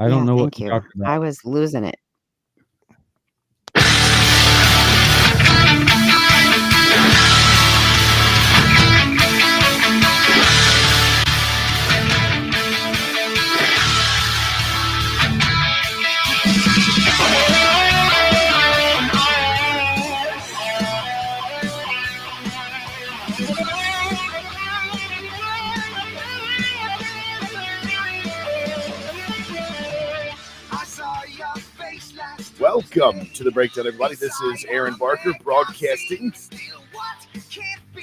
I don't know what thank you're you. talking about. I was losing it. Welcome to the Breakdown, everybody. This is Aaron Barker broadcasting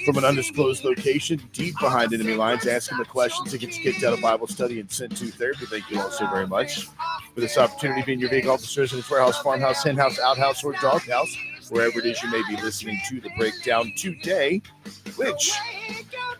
from an undisclosed location deep behind enemy lines, asking the questions that gets kicked out of Bible study and sent to therapy. Thank you all so very much for this opportunity to be in your vehicle, officers, in its warehouse, farmhouse, henhouse, outhouse, or doghouse, wherever it is you may be listening to the Breakdown today, which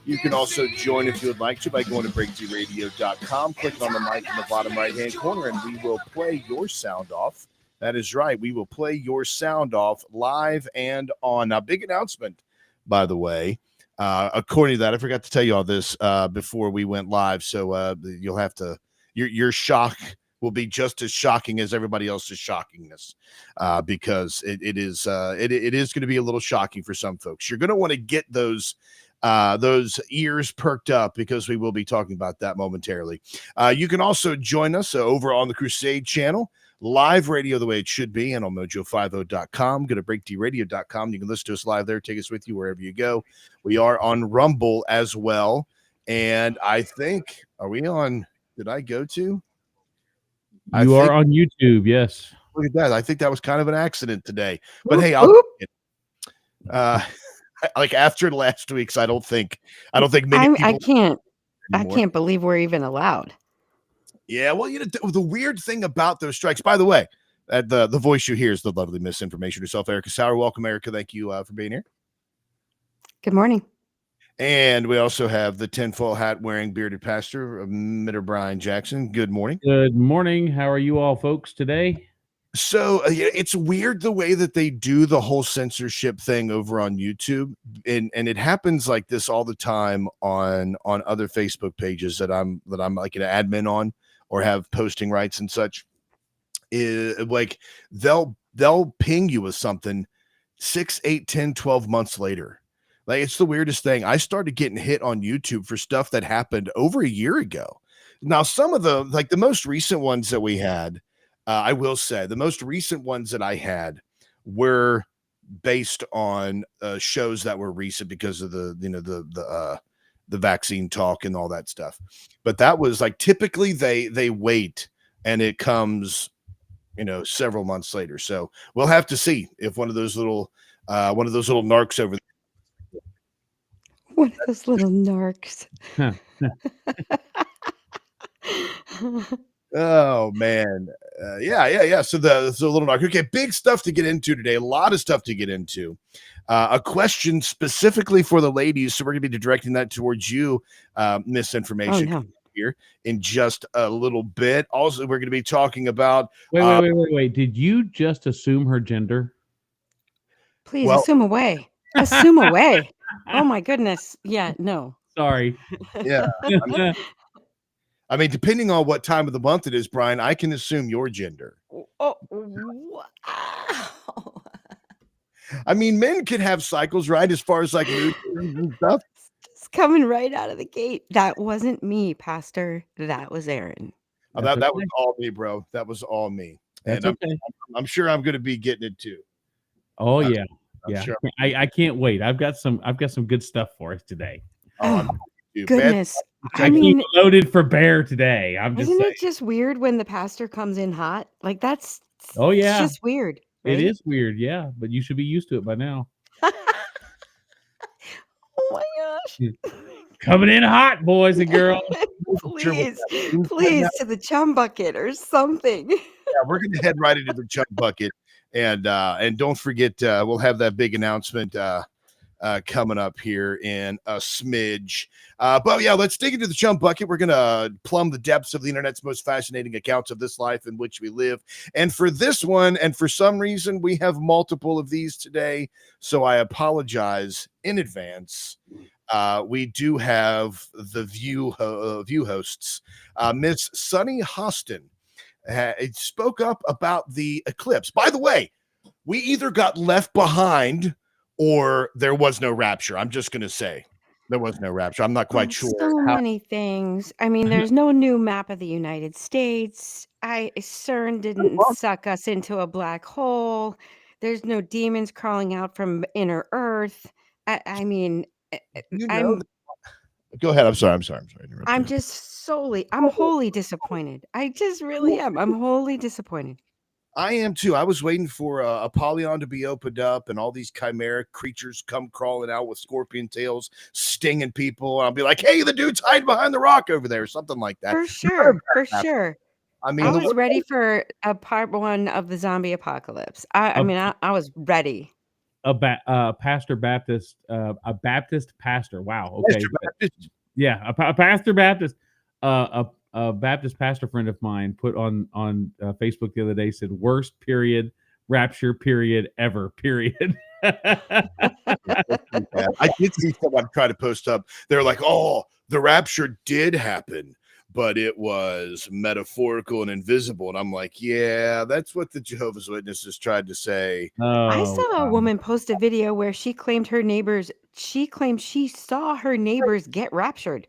you can also join if you would like to by going to breakdradio.com, clicking on the mic in the bottom right-hand corner, and we will play your sound off. That is right. We will play your sound off live and on. Now, big announcement, by the way. According to that, I forgot to tell you all this before we went live, so you'll have to your shock will be just as shocking as everybody else's shockingness, because it is going to be a little shocking for some folks. You're going to want to get those ears perked up, because we will be talking about that momentarily. You can also join us over on the Crusade channel. Live radio the way it should be, and on mojo50.com. Go to breakdradio.com. You can listen to us live there. Take us with you wherever you go. We are on Rumble as well. And I think, are we on? Did I go to? You are on YouTube, yes. Look at that. I think that was kind of an accident today. But hey, like after last week's, I don't think many people. I can't believe we're even allowed. Yeah, well, the weird thing about those strikes, by the way, the voice you hear is the lovely misinformation herself, Erica Sauer. Welcome, Erica. Thank you for being here. Good morning. And we also have the tinfoil hat wearing bearded pastor, Mitter Brian Jackson. Good morning. Good morning. How are you all folks today? So it's weird the way that they do the whole censorship thing over on YouTube, and it happens like this all the time on other Facebook pages that I'm like an admin on, or have posting rights and such. Is like they'll ping you with something 6, 8, 10, 12 months later. Like, it's the weirdest thing. I started getting hit on YouTube for stuff that happened over a year ago. Now, some of the most recent ones that we had, I will say the most recent ones that I had were based on shows that were recent because of the vaccine talk and all that stuff. But that was like, typically they wait and it comes, several months later. So we'll have to see if one of those little narcs over there. One of those little narcs. Oh man. Yeah. So the little narc. Okay, big stuff to get into today. A lot of stuff to get into. A question specifically for the ladies. So we're going to be directing that towards you, misinformation, here in just a little bit. Also, we're going to be talking about. Wait. Did you just assume her gender? Please assume away. Assume away. Oh my goodness. Yeah, no. Sorry. Yeah. I mean, depending on what time of the month it is, Brian, I can assume your gender. Oh, wow. I mean, men can have cycles, right? As far as like mood and stuff. It's coming right out of the gate. That wasn't me, Pastor. That was Aaron. Oh, that was all me, bro. That was all me. That's and okay. I'm sure I'm going to be getting it too. Oh yeah. Sure. I can't wait. I've got some good stuff for us today. Oh, goodness. I mean, loaded for bear today. Isn't it just weird when the pastor comes in hot? Like, that's it's just weird. Right? It is weird, yeah, but you should be used to it by now. Oh my gosh. Coming in hot, boys and girls. Please to the chum bucket or something. Yeah, we're going to head right into the chum bucket. And don't forget, we'll have that big announcement coming up here in a smidge. But yeah, let's dig into the chum bucket. We're going to plumb the depths of the internet's most fascinating accounts of this life in which we live. And for this one, and for some reason, we have multiple of these today. So I apologize in advance. We do have the view hosts, Miss Sunny Hostin. it spoke up about the eclipse. By the way, we either got left behind or there was no rapture. I'm just going to say there was no rapture. I'm not quite sure So how. many things. I mean, there's no new map of the United States. CERN didn't suck us into a black hole. There's no demons crawling out from inner Earth. I mean, You know, I'm go ahead. I'm sorry. I'm sorry. To interrupt I'm you. just I'm wholly disappointed. I just really am. I'm wholly disappointed. I am too. I was waiting for Apollyon to be opened up and all these chimeric creatures come crawling out with scorpion tails, stinging people. I'll be like, "Hey, the dude's hiding behind the rock over there," or something like that. For None of sure, for that happened. sure. I I mean, the was one ready for a part 1 of the zombie apocalypse. I A, mean, I was ready. pastor Baptist, a Baptist pastor. Wow. Mr. Okay. Baptist, Yeah, a pastor Baptist, a Baptist pastor friend of mine put on Facebook the other day, said worst period rapture period ever period. that's pretty bad. I did see someone try to post up. They're like, "Oh, the rapture did happen, but it was metaphorical and invisible." And I'm like, "Yeah, that's what the Jehovah's Witnesses tried to say." I Oh, saw a wow. woman post a video where she claimed she saw her neighbors get raptured.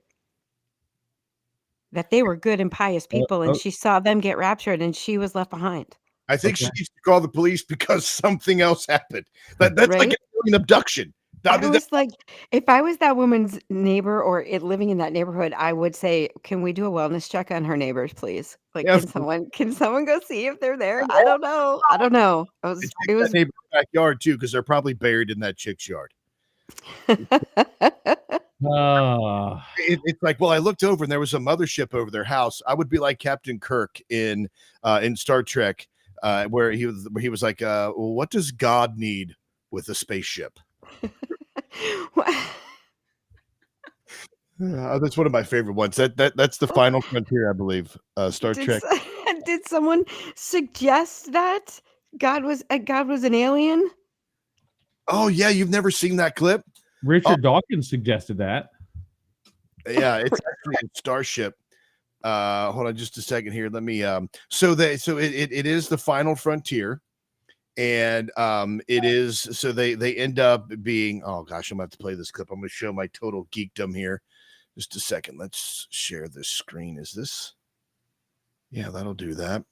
That they were good and pious people, and Oh, she saw them get raptured, and she was left behind, I think okay. she needs to call the police because something else happened. That's like right? an abduction. I I mean, was like, if I was that woman's neighbor or living in that neighborhood, I would say, "Can we do a wellness check on her neighbors, please? Like, yeah, can someone go see if they're there?" I don't know. I don't know. and check It that was neighbor's backyard too, because they're probably buried in that chick's yard. Oh, It's like, well, I looked over and there was a mothership over their house. I would be like Captain Kirk in Star Trek, where he was like, well, what does God need with a spaceship? That's one of my favorite ones. That's the final frontier, I believe. Star Did Trek. s did someone suggest that God was an alien? Oh yeah, you've never seen that clip? Oh Richard Dawkins suggested that. yeah, it's actually a starship. Hold on just a second here. Let me so it is the final frontier. And it is so they end up being, oh gosh, I'm about to play this clip. I'm gonna show my total geekdom here. Just a second. Let's share this screen. Is this? Yeah, that'll do that.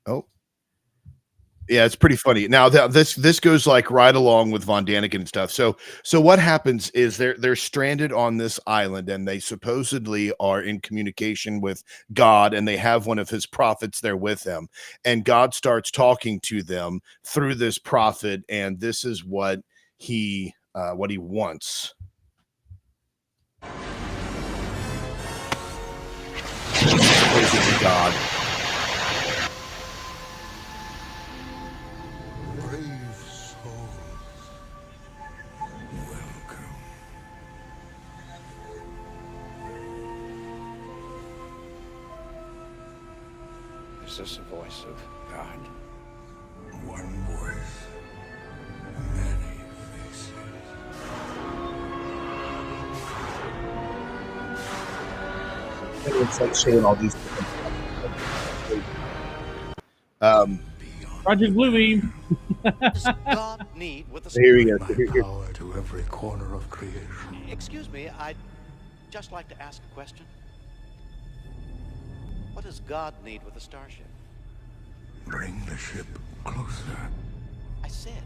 Oh, yeah, it's pretty funny. Now this goes like right along with Von Daniken and stuff. So what happens is they're stranded on this island and they supposedly are in communication with God and they have one of his prophets there with them. And God starts talking to them through this prophet, and this is what he wants. Supposedly God. Brave souls, welcome. Is this the voice of God? One voice, many faces. And it's like showing all these different Project Bluebeam. Does God need with the here we go. My Here. power to every corner of creation. Excuse me, I'd just like to ask a question. What does God need with a starship? Bring the ship closer. I said,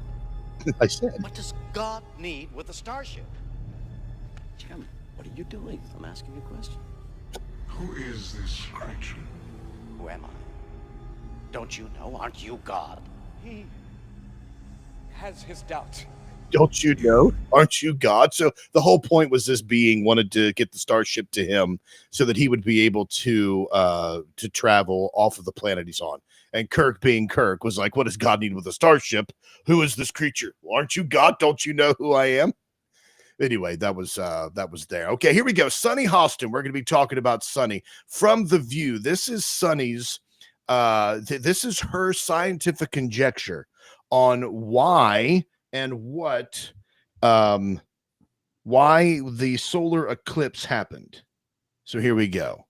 I said. what does God need with a starship? Jim, what are you doing? I'm asking you a question. Who is this creature? Who am I? Don't you know? Aren't you God? He has his doubts. Don't you know? Aren't you God? So the whole point was this being wanted to get the starship to him so that he would be able to travel off of the planet he's on. And Kirk, being Kirk, was like, what does God need with a starship? Who is this creature? Well, aren't you God? Don't you know who I am? Anyway, that was there. Okay, here we go. Sunny Hostin. We're going to be talking about Sunny from The View. This is Sunny's this is her scientific conjecture on why and what why the solar eclipse happened. So here we go.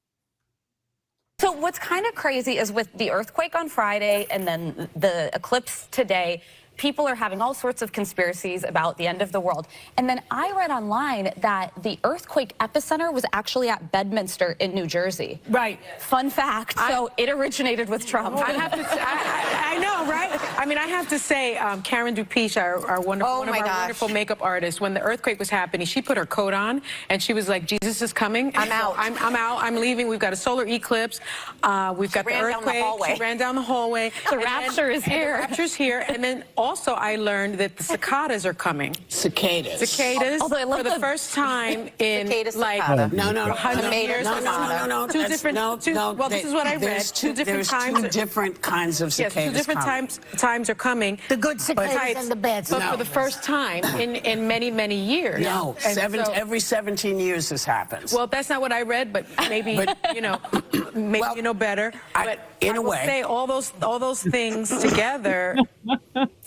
So what's kind of crazy is with the earthquake on Friday and then the eclipse today, people are having all sorts of conspiracies about the end of the world. And then I read online that the earthquake epicenter was actually at Bedminster in New Jersey. Right. Fun fact. So it originated with Trump. I have to say, I know, right? I mean, I have to say, Karen Dupiche, our wonderful, one of our wonderful makeup artists, when the earthquake was happening, she put her coat on and she was like, Jesus is coming. I'm out. I'm out. I'm leaving. We've got a solar eclipse. We've got the earthquake. She ran down the hallway. The rapture is here. The rapture's here. And then also I learned that the cicadas are coming. Cicadas. Although I love for the first time in like No. 100 years. No. Two different. Well, this is what I read. There's two different kinds of cicadas. Yes, two different times are coming. The good cicadas and the bad cicadas. But for the first time in many years. No, every 17 years this happens. Well, that's not what I read, but maybe you know, maybe you know better. But in a will way, say all those things together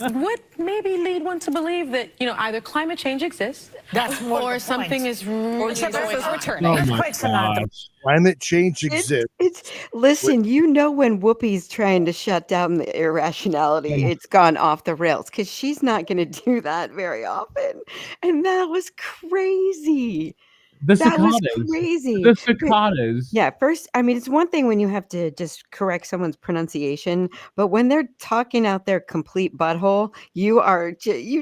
would maybe lead one to believe that either climate change exists, or something is really returning. Oh my gosh. Climate change exists. Listen, when Whoopi's trying to shut down the irrationality, it's gone off the rails because she's not going to do that very often. And that was crazy. The That was cicadas. crazy. The cicadas. Yeah, first, I mean, it's one thing when you have to just correct someone's pronunciation, but when they're talking out their complete butthole, you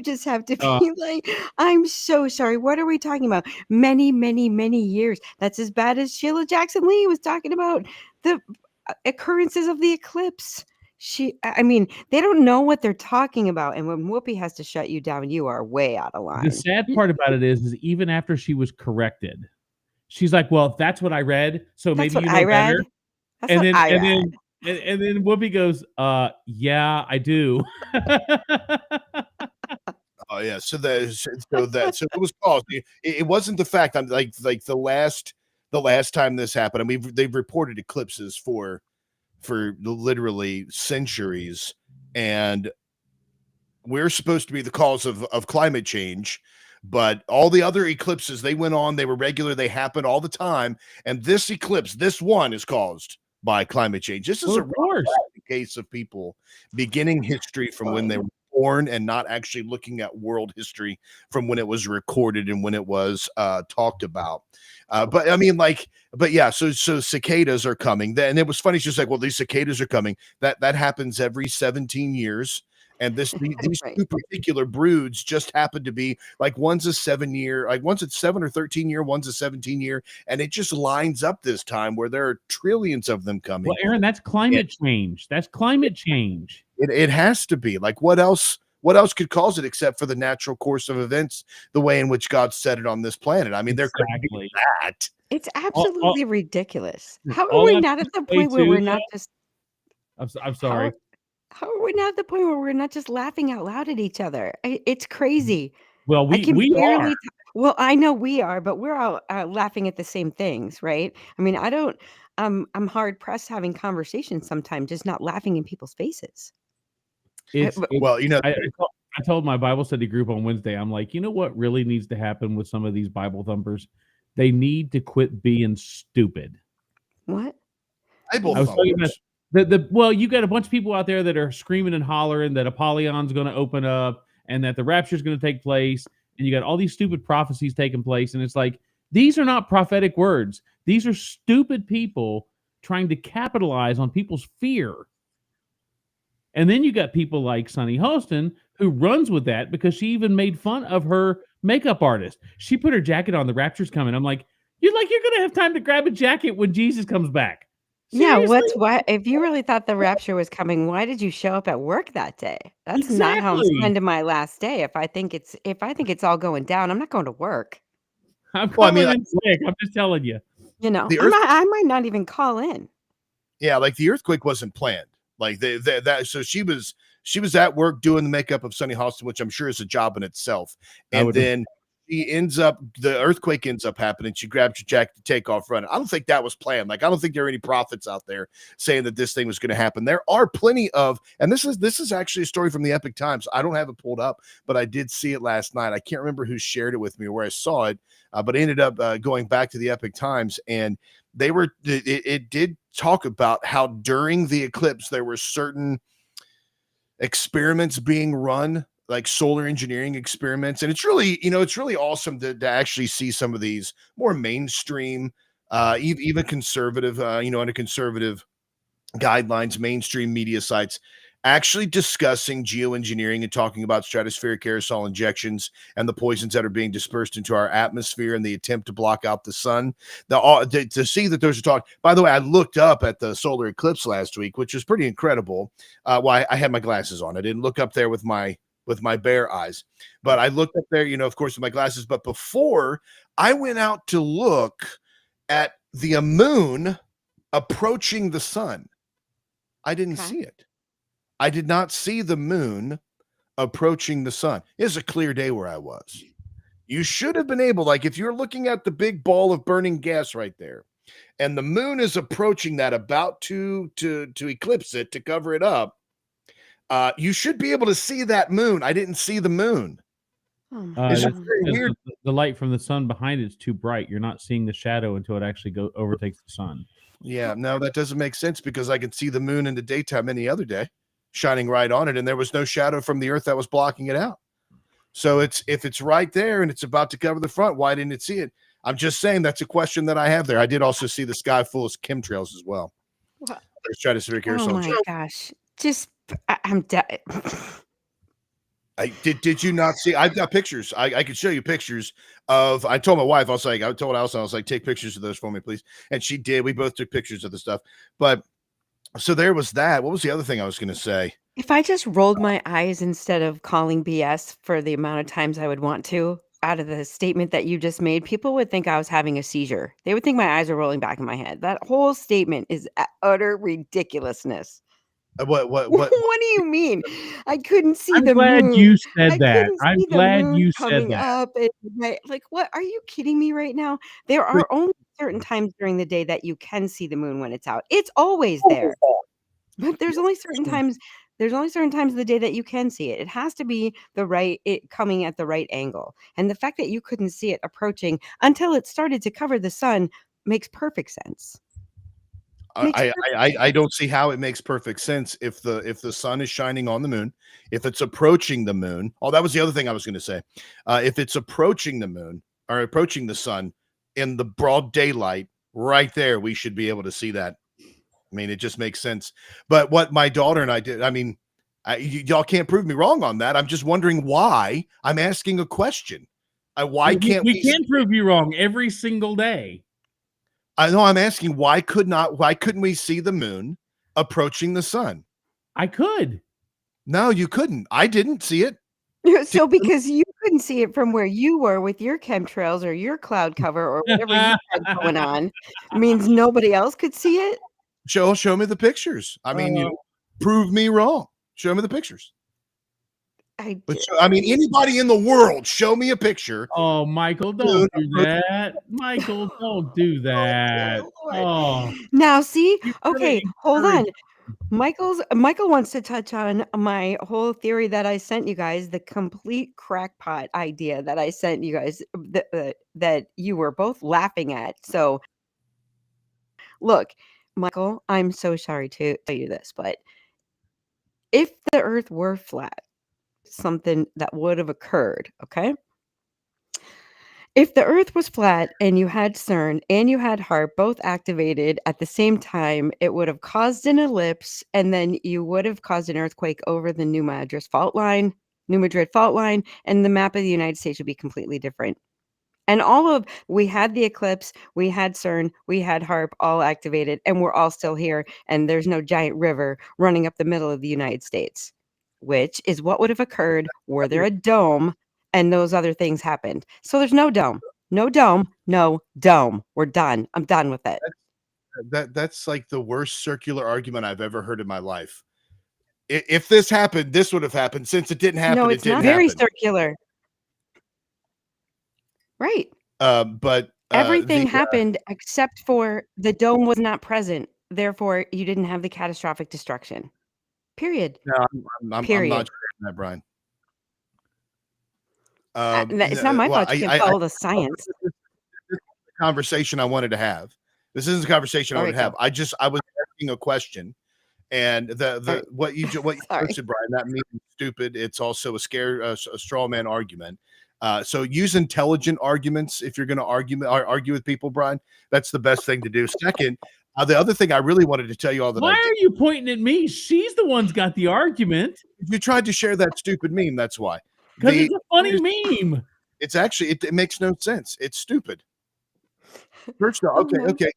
just have to be like, I'm so sorry. What are we talking about? Many, many, many years. That's as bad as Sheila Jackson Lee was talking about the occurrences of the eclipse. They don't know what they're talking about. And when Whoopi has to shut you down, you are way out of line. The sad part about it is even after she was corrected, she's like, well, that's what I read. So That's maybe what you know I read. better. That's And what then, I and read. then, and then Whoopi goes, yeah, I do. Oh yeah, so it was caused. It wasn't the fact. I'm like the last time this happened. I mean, they've reported eclipses for literally centuries, and we're supposed to be the cause of climate change. But all the other eclipses, they went on. They were regular. They happened all the time. And this eclipse, this one, is caused by climate change. This is a case of people beginning history from when they were born and not actually looking at world history from when it was recorded and when it was talked about. But I mean, so cicadas are coming. And it was funny. She's like, well, these cicadas are coming. That happens every 17 years. And these two particular broods just happen to be like one's a 7 year, like one's a 7 or 13 year, one's a 17 year. And it just lines up this time where there are trillions of them coming. Well, Aaron, that's climate change. That's climate change. It has to be. Like what else could cause it except for the natural course of events, the way in which God set it on this planet? I mean, there could be that. It's absolutely ridiculous. How are we not at the point where we're not just... I'm sorry. How are we not at the point where we're not just laughing out loud at each other? It's crazy. Well, we are. Well, I know we are, but we're all laughing at the same things, right? I mean, I'm hard pressed having conversations sometimes, just not laughing in people's faces. I told my Bible study group on Wednesday, I'm like, you know what really needs to happen with some of these Bible thumpers? They need to quit being stupid. What? I was talking about well, you got a bunch of people out there that are screaming and hollering that Apollyon's going to open up and that the rapture is going to take place, and you got all these stupid prophecies taking place, and it's like, these are not prophetic words. These are stupid people trying to capitalize on people's fear. And then you got people like Sunny Hostin, who runs with that because she even made fun of her makeup artist. She put her jacket on, the rapture's coming. I'm like, you're going to have time to grab a jacket when Jesus comes back. Seriously? Yeah, why? If you really thought the rapture was coming, why did you show up at work that day? That's not how I'm spending my last day. If I think it's all going down, I'm not going to work. I'm in sick. I'm just telling you. I might not even call in. Yeah, like the earthquake wasn't planned. Like so she was at work doing the makeup of Sunny Hostin, which I'm sure is a job in itself. And then the earthquake ends up happening. She grabs your jacket to take off running. I don't think that was planned. Like, I don't think there are any prophets out there saying that this thing was going to happen. There are plenty of, and this is actually a story from the Epic Times. I don't have it pulled up, but I did see it last night. I can't remember who shared it with me or where I saw it, but I ended up going back to the Epic Times, and it did talk about how during the eclipse there were certain experiments being run, like solar engineering experiments. And it's really awesome to actually see some of these more mainstream, even conservative, under conservative guidelines, mainstream media sites actually discussing geoengineering and talking about stratospheric aerosol injections and the poisons that are being dispersed into our atmosphere and the attempt to block out the sun. To see that those are talk. By the way, I looked up at the solar eclipse last week, which was pretty incredible. I had my glasses on. I didn't look up there with my bare eyes, but I looked up there, of course, with my glasses. But before I went out to look at the moon approaching the sun, I didn't see it. I did not see the moon approaching the sun. It was a clear day where I was. You should have been able, like, if you're looking at the big ball of burning gas right there, and the moon is approaching that, about to eclipse it, to cover it up, you should be able to see that moon. I didn't see the moon. It's just very weird. The light from the sun behind it is too bright. You're not seeing the shadow until it actually overtakes the sun. Yeah, no, that doesn't make sense, because I can see the moon in the daytime any other day, shining right on it, and there was no shadow from the earth that was blocking it out. So if it's right there and it's about to cover the front, why didn't it see it? I'm just saying that's a question that I have there. I did also see the sky full of chemtrails as well. There's stratospheric aerosol. Oh my gosh. I'm dead. Did you not see? I've got pictures. I could show you pictures of. I told my wife. I told Allison, I was like, take pictures of those for me, please. And she did. We both took pictures of the stuff. But so there was that. What was the other thing I was going to say? If I just rolled my eyes instead of calling BS for the amount of times I would want to, out of the statement that you just made, people would think I was having a seizure. They would think my eyes are rolling back in my head. That whole statement is utter ridiculousness. What What do you mean? I couldn't see I'm the glad moon. you said that. couldn't I'm see the glad moon you said coming that. up. Like, what? Are you kidding me right now? There are only certain times during the day that you can see the moon when it's out. It's always there. But there's only certain times of the day that you can see it. It has to be coming at the right angle. And the fact that you couldn't see it approaching until it started to cover the sun makes perfect sense. I don't see how it makes perfect sense if the sun is shining on the moon, if it's approaching the moon. Oh, that was the other thing I was going to say. If it's approaching the moon or approaching the sun in the broad daylight, right there, we should be able to see that. I mean, it just makes sense. But what my daughter and I did, I mean, y'all can't prove me wrong on that. I'm just wondering why. I'm asking a question. Why can't we can prove you wrong every single day? I know. I'm asking why couldn't we see the moon approaching the sun? I could. No, you couldn't. I didn't see it. So because you couldn't see it from where you were with your chemtrails or your cloud cover or whatever you had going on, means nobody else could see it? Show me the pictures. I mean, prove me wrong. Show me the pictures. Anybody in the world, show me a picture. Oh, Michael, don't do that. Michael, don't do that. Oh. Now, see? Okay, hold on. Michael wants to touch on my whole theory that I sent you guys, the complete crackpot idea that I sent you guys that you were both laughing at. So, look, Michael, I'm so sorry to tell you this, but if the earth were flat, something that would have occurred, okay? If the earth was flat and you had CERN and you had HARP both activated at the same time, it would have caused an ellipse, and then you would have caused an earthquake over the New Madrid fault line, and the map of the United States would be completely different. And we had the eclipse, we had CERN, we had HARP all activated, and we're all still here, and there's no giant river running up the middle of the United States, which is what would have occurred were there a dome and those other things happened. So there's no dome. No dome. No dome. We're done. I'm done with it. That's like the worst circular argument I've ever heard in my life. If this happened, this would have happened. Since it didn't happen, no, it's not very circular. Right. But Everything happened except for the dome was not present. Therefore, you didn't have the catastrophic destruction. Period. No, I'm Period. not sure that, Brian. It's not my fault. You can follow the science. This is the conversation I wanted to have. This isn't the conversation I wanted to have. I was asking a question, and what you posted, Brian, that means stupid. It's also a straw man argument. So use intelligent arguments if you're going to argue with people, Brian. That's the best thing to do. Second, the other thing I really wanted to tell you all that. Why are you pointing at me? She's the one's got the argument. You tried to share that stupid meme. That's why. Because it's a funny meme. It's actually it makes no sense. It's stupid. First off, okay.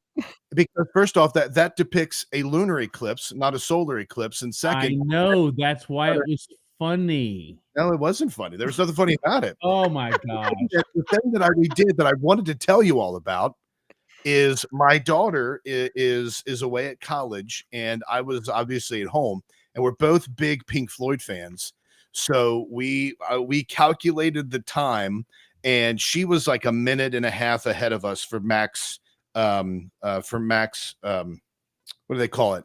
Because first off, that depicts a lunar eclipse, not a solar eclipse. And second, I know that's why it was funny. No, it wasn't funny. There was nothing funny about it. Oh my god! The thing that I redid that I wanted to tell you all about is my daughter is away at college, and I was obviously at home, and we're both big Pink Floyd fans. So we calculated the time, and she was like a minute and a half ahead of us for max. What do they call it?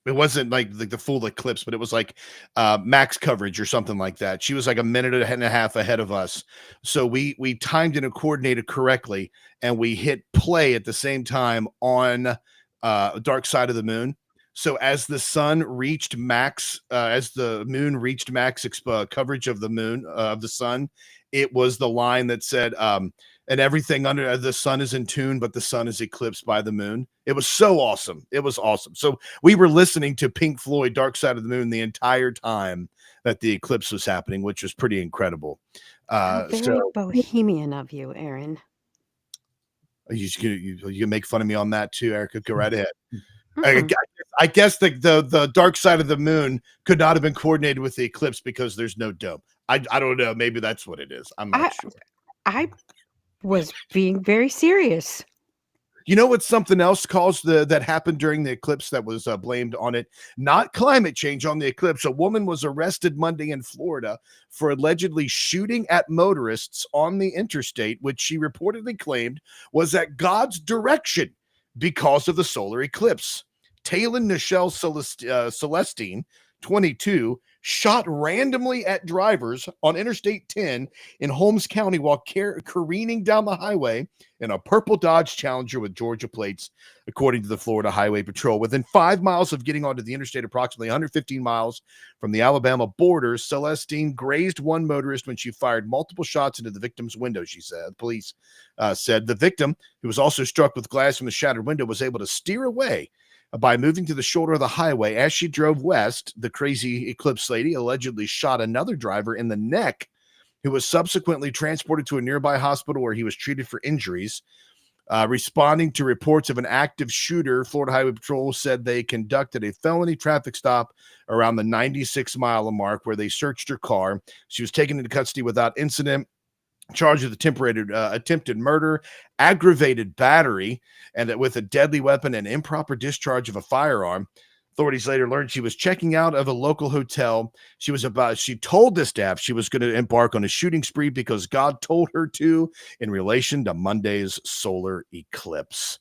It wasn't like the full eclipse, but it was like max coverage or something like that. She was like a minute and a half ahead of us. So we timed it and coordinated correctly, and we hit play at the same time on Dark Side of the Moon. So as the sun reached max, as the moon reached max coverage of the moon, of the sun, it was the line that said, and everything under the sun is in tune, but the sun is eclipsed by the moon. It was so awesome. It was awesome. So we were listening to Pink Floyd, Dark Side of the Moon, the entire time that the eclipse was happening, which was pretty incredible. Very bohemian of you, Aaron. You can make fun of me on that too, Erica. Go right ahead. I guess the Dark Side of the Moon could not have been coordinated with the eclipse because there's no dome. I don't know. Maybe that's what it is. I'm not sure. I was being very serious. You know what's something else caused that happened during the eclipse that was blamed on it? Not climate change, on the eclipse. A woman was arrested Monday in Florida for allegedly shooting at motorists on the interstate, which she reportedly claimed was at God's direction because of the solar eclipse. Taylon Nichelle Celestine, 22, shot randomly at drivers on Interstate 10 in Holmes County while careening down the highway in a purple Dodge Challenger with Georgia plates, according to the Florida Highway Patrol. Within 5 miles of getting onto the interstate, approximately 115 miles from the Alabama border, Celestine grazed one motorist when she fired multiple shots into the victim's window, she said. Police said the victim, who was also struck with glass from the shattered window, was able to steer away by moving to the shoulder of the highway. As she drove west, the crazy eclipse lady allegedly shot another driver in the neck, who was subsequently transported to a nearby hospital where he was treated for injuries. Responding to reports of an active shooter, Florida Highway Patrol said they conducted a felony traffic stop around the 96-mile mark where they searched her car. She was taken into custody without incident, charged with attempted murder, aggravated battery, and with a deadly weapon and improper discharge of a firearm. Authorities later learned she was checking out of a local hotel. She told the staff she was going to embark on a shooting spree because God told her to in relation to Monday's solar eclipse.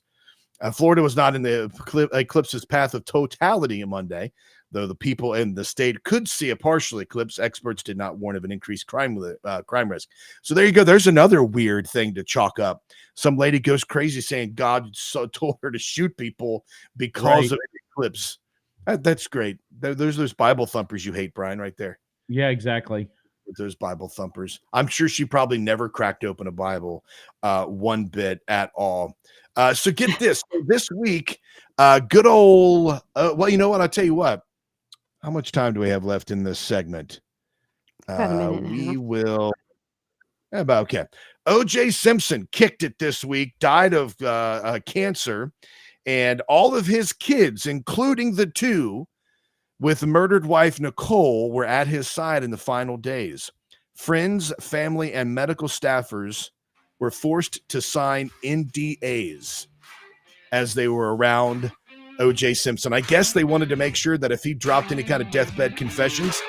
Florida was not in the eclipse's path of totality on Monday, though the people in the state could see a partial eclipse. Experts did not warn of an increased crime risk. So there you go. There's another weird thing to chalk up. Some lady goes crazy saying God told her to shoot people because of an eclipse. That's great. There's those Bible thumpers you hate, Brian, right there. Yeah, exactly. Those Bible thumpers. I'm sure she probably never cracked open a Bible one bit at all. So get this. This week, good old, well, you know what? I'll tell you what. How much time do we have left in this segment? About a minute. We will. Okay. O.J. Simpson kicked it this week, died of cancer, and all of his kids, including the two with murdered wife Nicole, were at his side in the final days. Friends, family, and medical staffers were forced to sign NDAs as they were around O.J. Simpson. I guess they wanted to make sure that if he dropped any kind of deathbed confessions,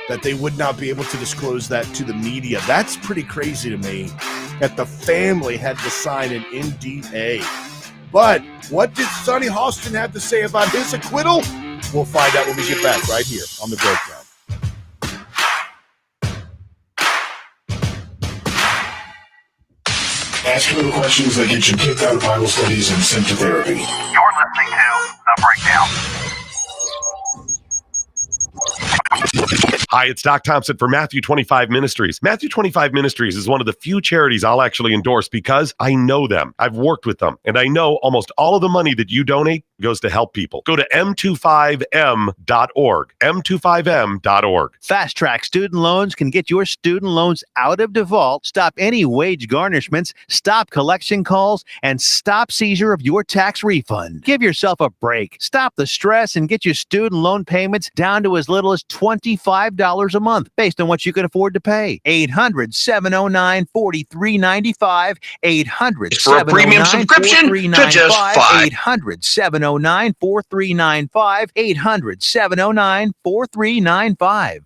that they would not be able to disclose that to the media. That's pretty crazy to me, that the family had to sign an NDA. But what did Sonny Hostin have to say about his acquittal? We'll find out when we get back right here on The Breakdown. Ask little questions that get you kicked out of Bible studies and sent to therapy. You're listening to The Breakdown. Hi, it's Doc Thompson for Matthew 25 Ministries. Matthew 25 Ministries is one of the few charities I'll actually endorse because I know them. I've worked with them, and I know almost all of the money that you donate goes to help people. Go to m25m.org, m25m.org. Fast Track Student Loans can get your student loans out of default, stop any wage garnishments, stop collection calls, and stop seizure of your tax refund. Give yourself a break. Stop the stress and get your student loan payments down to as little as $25 a month based on what you can afford to pay. 800-709-4395. 800 for a premium subscription to just $5. 800-709-4395. 800-709-4395.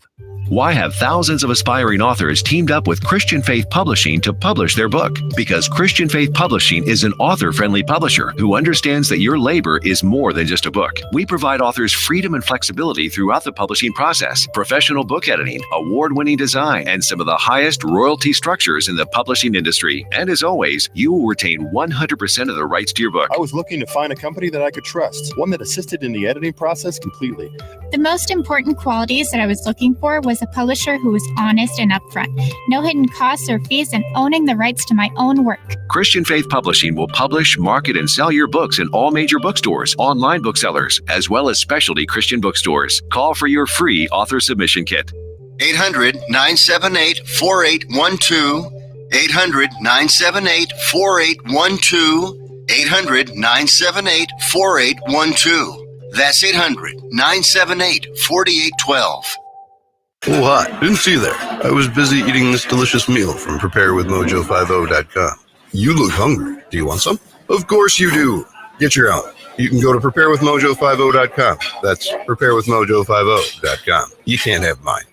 Why have thousands of aspiring authors teamed up with Christian Faith Publishing to publish their book? Because Christian Faith Publishing is an author-friendly publisher who understands that your labor is more than just a book. We provide authors freedom and flexibility throughout the publishing process, professional book editing, award-winning design, and some of the highest royalty structures in the publishing industry. And as always, you will retain 100% of the rights to your book. I was looking to find a company that I could trust, one that assisted in the editing process completely. The most important qualities that I was looking for was a publisher who was honest and upfront, no hidden costs or fees, and owning the rights to my own work. Christian Faith Publishing will publish, market, and sell your books in all major bookstores, online booksellers, as well as specialty Christian bookstores. Call for your free author submission kit. 800-978-4812. 800-978-4812. 800-978-4812. That's 800-978-4812. Oh, hi. Didn't see you there. I was busy eating this delicious meal from preparewithmojo50.com. You look hungry. Do you want some? Of course you do. Get your own. You can go to preparewithmojo50.com. That's preparewithmojo50.com. You can't have mine.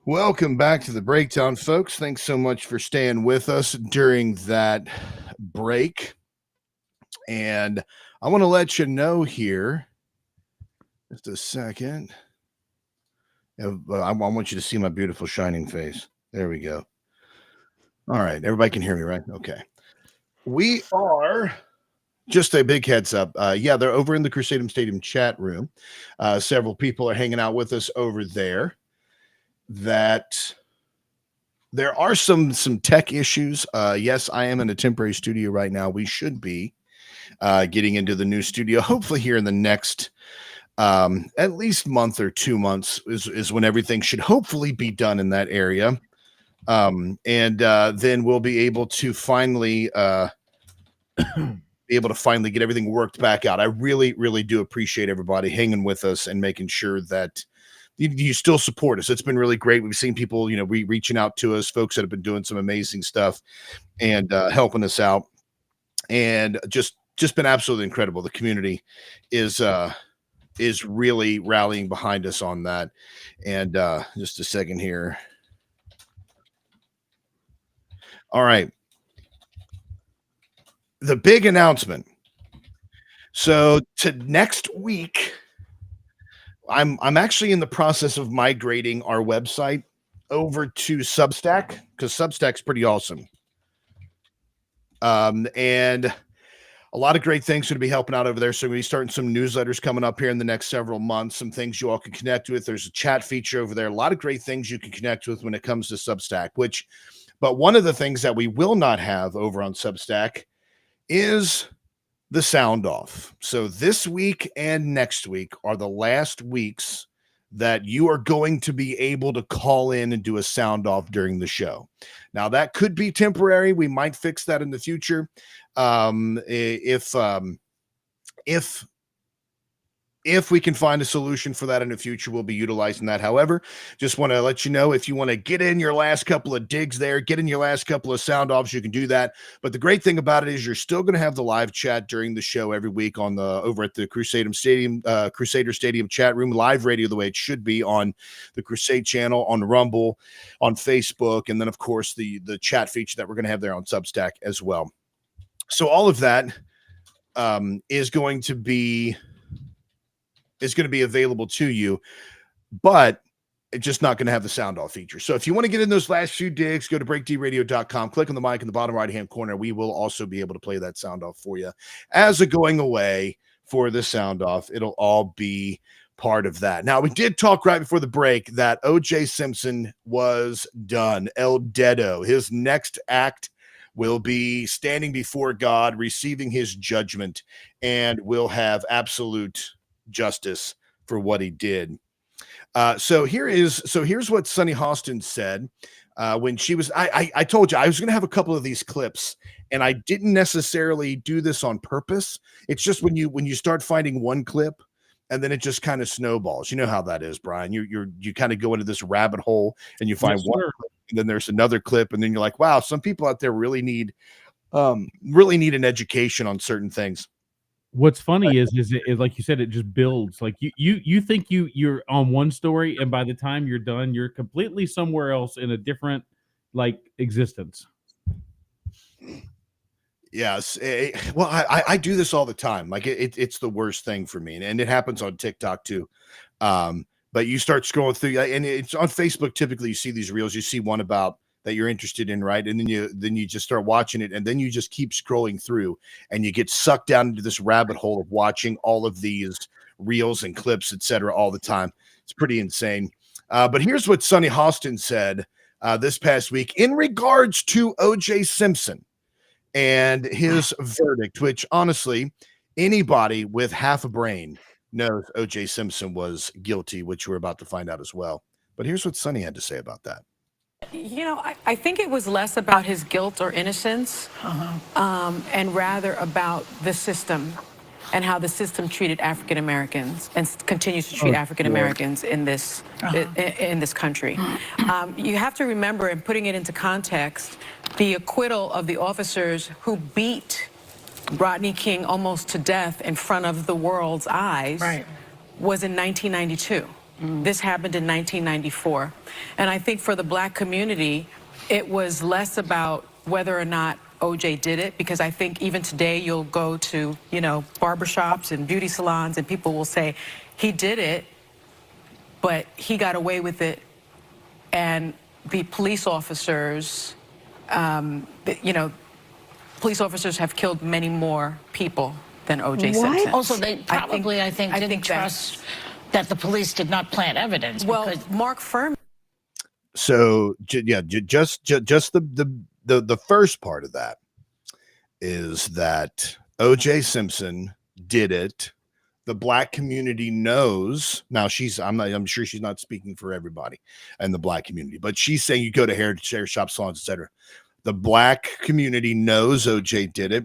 Welcome back to The Breakdown, folks. Thanks so much for staying with us during that break. And I want to let you know here, just a second. I want you to see my beautiful shining face. There we go. All right. Everybody can hear me, right? Okay. We are, just a big heads up. Yeah, they're over in the Crusadum Stadium chat room. Several people are hanging out with us over there. That there are some tech issues. Yes, I am in a temporary studio right now. We should be getting into the new studio, hopefully here in the next at least month or 2 months is when everything should hopefully be done in that area. And then we'll be able to finally get everything worked back out. I really, really do appreciate everybody hanging with us and making sure that you still support us. It's been really great. We've seen people, reaching out to us, folks that have been doing some amazing stuff and helping us out, and just been absolutely incredible. The community is really rallying behind us on that. And just a second here. All right. The big announcement. So to next week, I'm actually in the process of migrating our website over to Substack, because Substack's pretty awesome. And a lot of great things going to be helping out over there. So we're going to be starting some newsletters coming up here in the next several months, some things you all can connect with. There's a chat feature over there. A lot of great things you can connect with when it comes to Substack, but one of the things that we will not have over on Substack is the sound off. So this week and next week are the last weeks that you are going to be able to call in and do a sound off during the show. Now, that could be temporary. We might fix that in the future. If we can find a solution for that in the future, we'll be utilizing that. However, just want to let you know, if you want to get in your last couple of digs there, get in your last couple of sound offs, you can do that. But the great thing about it is you're still going to have the live chat during the show every week over at the Crusader Stadium chat room, live radio the way it should be on the Crusade channel, on Rumble, on Facebook, and then of course the chat feature that we're going to have there on Substack as well. So all of that is going to be available to you, but it's just not going to have the sound off feature. So if you want to get in those last few digs, go to breakdradio.com, click on the mic in the bottom right-hand corner. We will also be able to play that sound off for you as a going away for the sound off. It'll all be part of that. Now, we did talk right before the break that O.J. Simpson was done. El Dedo, his next act will be standing before God, receiving his judgment, and will have absolute justice for what he did. So here's what Sunny Hostin said when she was. I told you I was going to have a couple of these clips, and I didn't necessarily do this on purpose. It's just when you start finding one clip, and then it just kind of snowballs. You know how that is, Brian. You kind of go into this rabbit hole, and you find one clip, and then there's another clip, and then you're like, wow, some people out there really need an education on certain things. What's funny is it, like you said, it just builds. Like you think you're on one story, and by the time you're done, you're completely somewhere else in a different existence. Yes. Well, I do this all the time. Like it's the worst thing for me, and it happens on TikTok too. But you start scrolling through, and it's on Facebook. Typically, you see these reels. You see one about that you're interested in, right? And then you just start watching it, and then you just keep scrolling through, and you get sucked down into this rabbit hole of watching all of these reels and clips, etc., all the time. It's pretty insane. But here's what Sunny Hostin said this past week in regards to O.J. Simpson and his verdict, which honestly, anybody with half a brain knows O.J. Simpson was guilty, which we're about to find out as well. But here's what Sunny had to say about that. You know, I think it was less about his guilt or innocence, and rather about the system and how the system treated African Americans and continues to treat African Americans in this country. You have to remember, in putting it into context, the acquittal of the officers who beat Rodney King almost to death in front of the world's eyes was in 1992. This happened in 1994. And I think for the Black community, it was less about whether or not O.J. did it, because I think even today you'll go to, barbershops and beauty salons, and people will say, he did it, but he got away with it. And the police officers, police officers have killed many more people than O.J. Simpson. Also, they probably, I think didn't trust that the police did not plant evidence. Well, Mark Furman. So just the first part of that is that O.J. Simpson did it. The Black community knows. Now I'm sure she's not speaking for everybody in the Black community, but she's saying you go to hair shops, salons, etc. The Black community knows O.J. did it,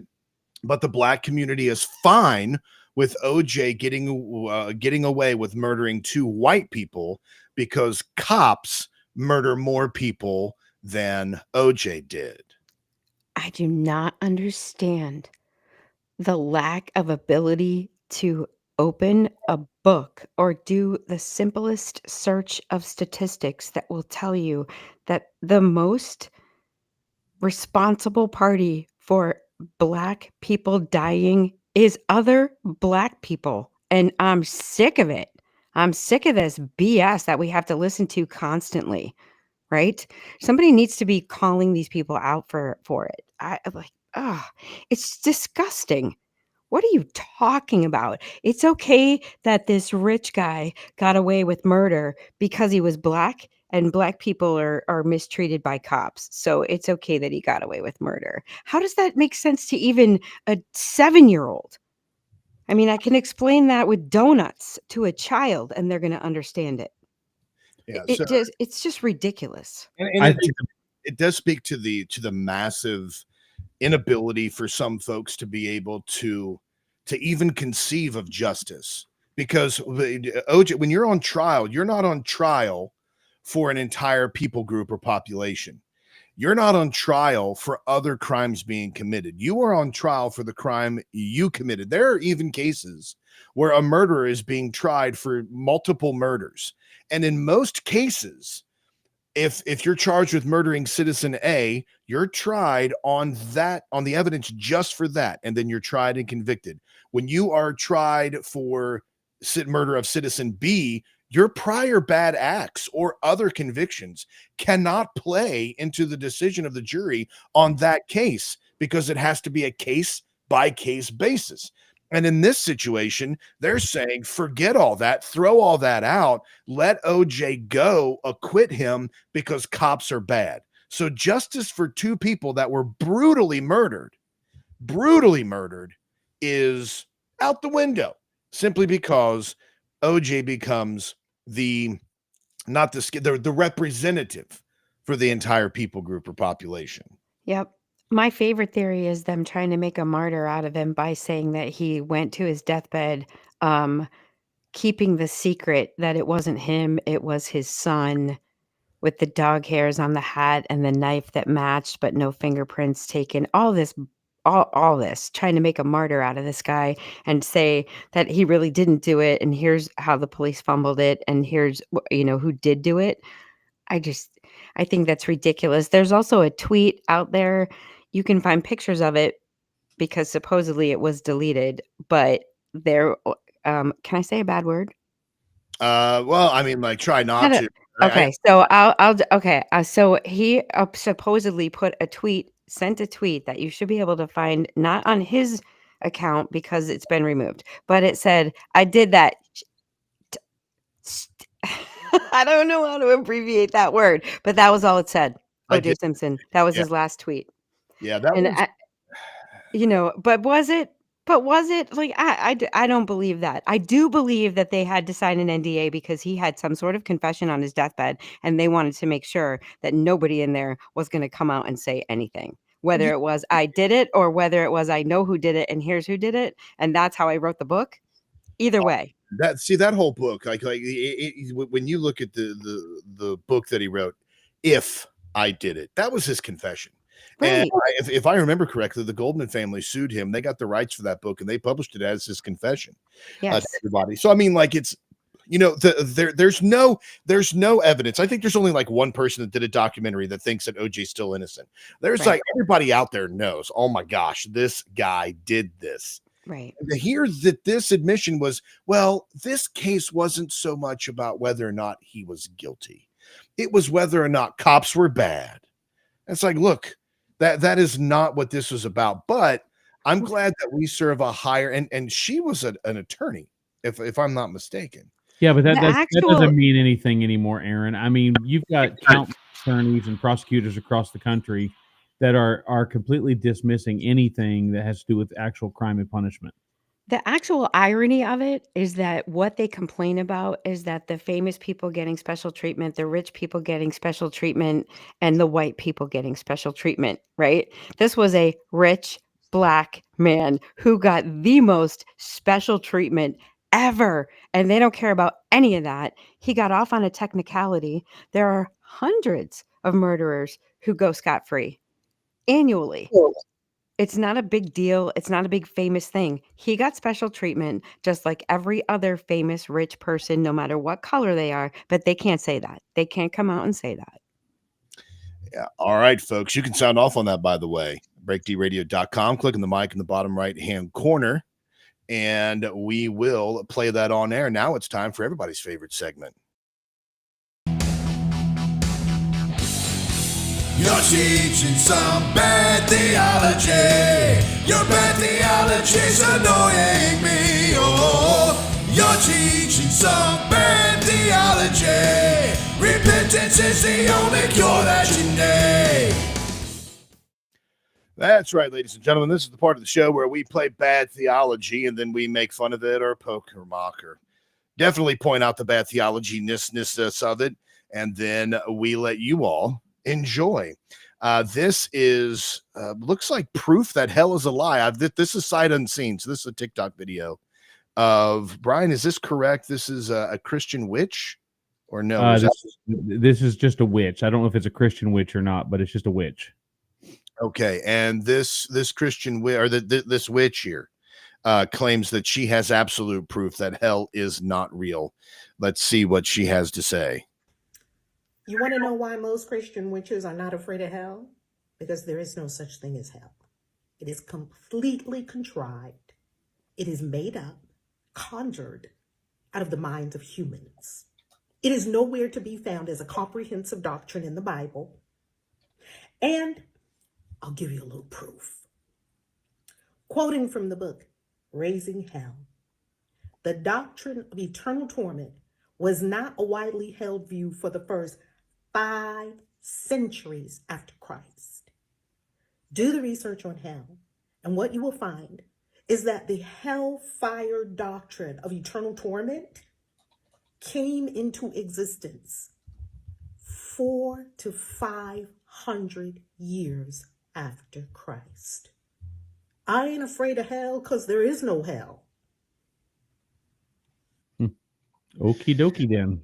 but the Black community is fine with O.J. getting away with murdering 2 white people because cops murder more people than O.J. did. I do not understand the lack of ability to open a book or do the simplest search of statistics that will tell you that the most responsible party for Black people dying is other Black people. And I'm sick of it. I'm sick of this BS that we have to listen to constantly, right? Somebody needs to be calling these people out for it. It's disgusting. What are you talking about? It's okay that this rich guy got away with murder because he was Black, and Black people are mistreated by cops. So it's okay that he got away with murder. How does that make sense to even a 7-year-old? I mean, I can explain that with donuts to a child, and they're going to understand it. Yeah, It's just ridiculous. And it does speak to the massive inability for some folks to be able to even conceive of justice. Because OJ, when you're on trial, you're not on trial for an entire people group or population. You're not on trial for other crimes being committed. You are on trial for the crime you committed. There are even cases where a murderer is being tried for multiple murders. And in most cases, if you're charged with murdering citizen A, you're tried on the evidence just for that, and then you're tried and convicted. When you are tried for murder of citizen B, your prior bad acts or other convictions cannot play into the decision of the jury on that case, because it has to be a case by case basis. And in this situation, they're saying, forget all that, throw all that out, let OJ go, acquit him because cops are bad. So justice for two people that were brutally murdered is out the window, simply because OJ becomes the representative for the entire people group or population. Yep. My favorite theory is them trying to make a martyr out of him by saying that he went to his deathbed, keeping the secret that it wasn't him, it was his son, with the dog hairs on the hat and the knife that matched, but no fingerprints taken. All this, trying to make a martyr out of this guy and say that he really didn't do it, and here's how the police fumbled it, and here's who did do it. I think that's ridiculous. There's also a tweet out there. You can find pictures of it because supposedly it was deleted, but there, can I say a bad word? Well, I mean, like, try not to. Okay, so I'll okay. So he supposedly sent a tweet that you should be able to find, not on his account because it's been removed, but it said, "I did that." I don't know how to abbreviate that word, but that was all it said. O.J. Simpson. That was his last tweet. Yeah, that And was. but was it? But was it like I don't believe that. I do believe that they had to sign an NDA because he had some sort of confession on his deathbed, and they wanted to make sure that nobody in there was going to come out and say anything, whether it was I did it or whether it was I know who did it and here's who did it, and that's how I wrote the book. Either way. That whole book, when you look at the book that he wrote, If I Did It, that was his confession. Right. And if I remember correctly, the Goldman family sued him. They got the rights for that book and they published it as his confession. Yes. To everybody. So I mean, like, it's there's no evidence. I think there's only like one person that did a documentary that thinks that OJ's still innocent. There's like everybody out there knows, oh my gosh, this guy did this. Right. And to hear that this admission was, well, this case wasn't so much about whether or not he was guilty. It was whether or not cops were bad. It's like, look, that is not what this was about. But I'm glad that we serve a higher, and she was an attorney, if I'm not mistaken. Yeah, but that doesn't mean anything anymore, Aaron. I mean, you've got countless attorneys and prosecutors across the country that are completely dismissing anything that has to do with actual crime and punishment. The actual irony of it is that what they complain about is that the famous people getting special treatment, the rich people getting special treatment, and the white people getting special treatment, right? This was a rich black man who got the most special treatment ever, and they don't care about any of that. He got off on a technicality. There are hundreds of murderers who go scot-free annually. It's not a big deal. It's not a big famous thing. He got special treatment just like every other famous rich person, no matter what color they are, but they can't say that. They can't come out and say that. Yeah. All right, folks. You can sound off on that, by the way. BreakDRadio.com. Click on the mic in the bottom right-hand corner, and we will play that on air. Now it's time for everybody's favorite segment. You're teaching some bad theology. Your bad theology's annoying me. Oh, you're teaching some bad theology. Repentance is the only cure that you need. That's right, ladies and gentlemen. This is the part of the show where we play bad theology and then we make fun of it or poke or mock or definitely point out the bad theology-ness of it, and then we let you all enjoy. This is looks like proof that hell is a lie. This is sight unseen, so this is a TikTok video of Brian. Is this correct? This is a Christian witch, or no? This is just a witch. I don't know if it's a Christian witch or not, but it's just a witch. Okay, and this Christian witch or this witch here claims that she has absolute proof that hell is not real. Let's see what she has to say. You want to know why most Christian witches are not afraid of hell? Because there is no such thing as hell. It is completely contrived. It is made up, conjured out of the minds of humans. It is nowhere to be found as a comprehensive doctrine in the Bible. And I'll give you a little proof. Quoting from the book, Raising Hell, the doctrine of eternal torment was not a widely held view for the first 5 centuries after Christ. Do the research on hell, and what you will find is that the hellfire doctrine of eternal torment came into existence 400 to 500 years after Christ. I ain't afraid of hell because there is no hell. Okie dokie then.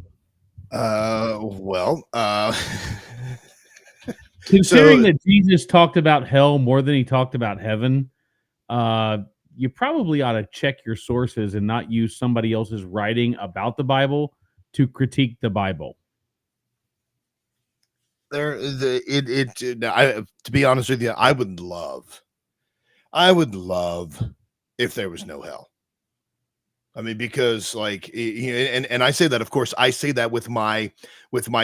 Considering that Jesus talked about hell more than he talked about heaven, you probably ought to check your sources and not use somebody else's writing about the Bible to critique the Bible. To be honest with you, I would love if there was no hell. I mean, because and I say that, of course, I say that with my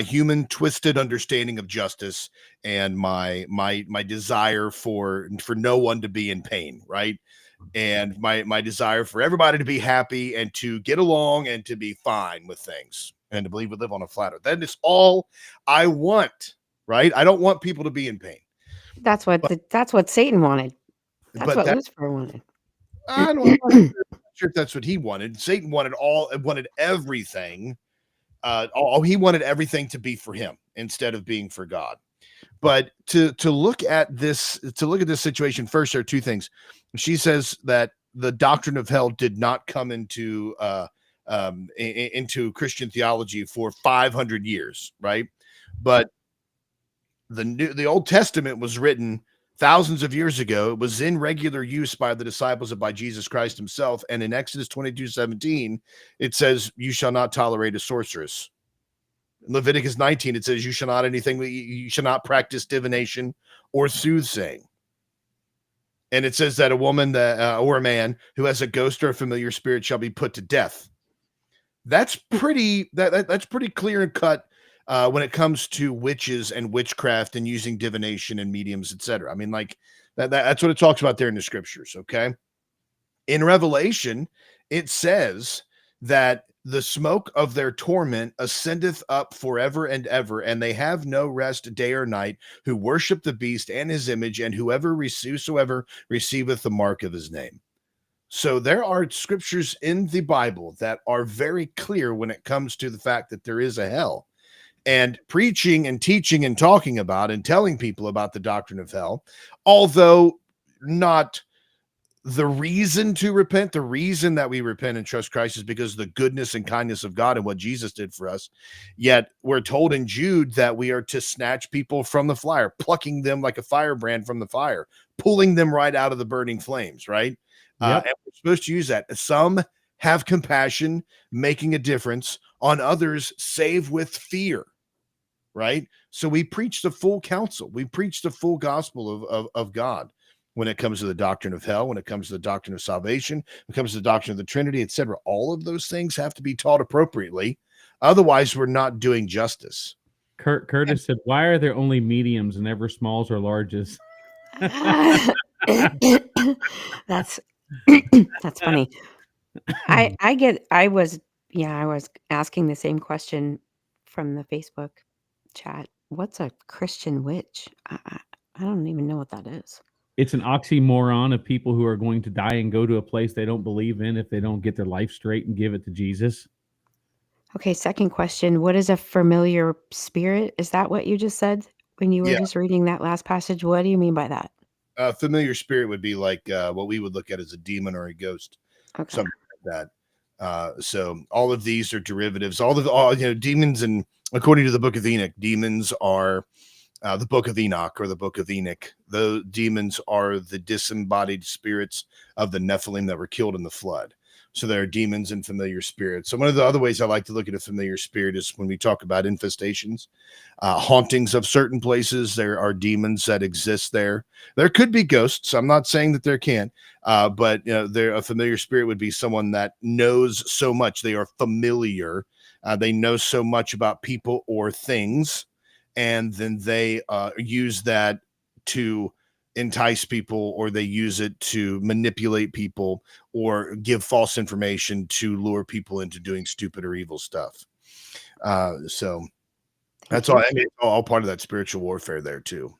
human twisted understanding of justice and my desire for no one to be in pain, right? And my desire for everybody to be happy and to get along and to be fine with things and to believe we live on a flat earth. That is all I want, right? I don't want people to be in pain. That's what Satan wanted. That's what Lucifer wanted. I'm not sure if that's what he wanted. Satan wanted everything. He wanted everything to be for him instead of being for God. But to look at this situation first, there are 2 things. She says that the doctrine of hell did not come into Christian theology for 500 years, right? But the Old Testament was written thousands of years ago. It was in regular use by the disciples and by Jesus Christ himself. And in Exodus 22:17, it says, "You shall not tolerate a sorceress." In Leviticus 19, it says, you shall not practice divination or soothsaying. And it says that a woman or a man who has a ghost or a familiar spirit shall be put to death. That's pretty clear and cut when it comes to witches and witchcraft and using divination and mediums, etc. I mean, that's what it talks about there in the scriptures. Okay. In Revelation, it says that the smoke of their torment ascendeth up forever and ever, and they have no rest day or night, who worship the beast and his image, and whosoever receiveth the mark of his name. So there are scriptures in the Bible that are very clear when it comes to the fact that there is a hell. And preaching and teaching and talking about and telling people about the doctrine of hell, although not the reason to repent, the reason that we repent and trust Christ is because of the goodness and kindness of God and what Jesus did for us. Yet we're told in Jude that we are to snatch people from the fire, plucking them like a firebrand from the fire, pulling them right out of the burning flames, right? Yep. And we're supposed to use that. Some have compassion, making a difference. On others, save with fear, right? So we preach the full counsel. We preach the full gospel of God. When it comes to the doctrine of hell, when it comes to the doctrine of salvation, when it comes to the doctrine of the Trinity, etc., all of those things have to be taught appropriately. Otherwise, we're not doing justice. Curtis said, "Why are there only mediums and never smalls or larges?" That's funny. I was asking the same question from the Facebook chat. What's a Christian witch? I don't even know what that is. It's an oxymoron of people who are going to die and go to a place they don't believe in if they don't get their life straight and give it to Jesus. Okay, second question. What is a familiar spirit? Is that what you just said when you were just reading that last passage? What do you mean by that? Familiar spirit would be like what we would look at as a demon or a ghost, something like that. So all of these are derivatives. All demons, and according to the Book of Enoch, demons are the Book of Enoch or the Book of Enoch. The demons are the disembodied spirits of the Nephilim that were killed in the flood. So there are demons and familiar spirits. So one of the other ways I like to look at a familiar spirit is when we talk about infestations, hauntings of certain places. There are demons that exist there. There could be ghosts. I'm not saying that there can't, but a familiar spirit would be someone that knows so much. They are familiar. They know so much about people or things, and then they use that to entice people, or they use it to manipulate people or give false information to lure people into doing stupid or evil stuff. So that's all. I mean, it's all part of that spiritual warfare there too.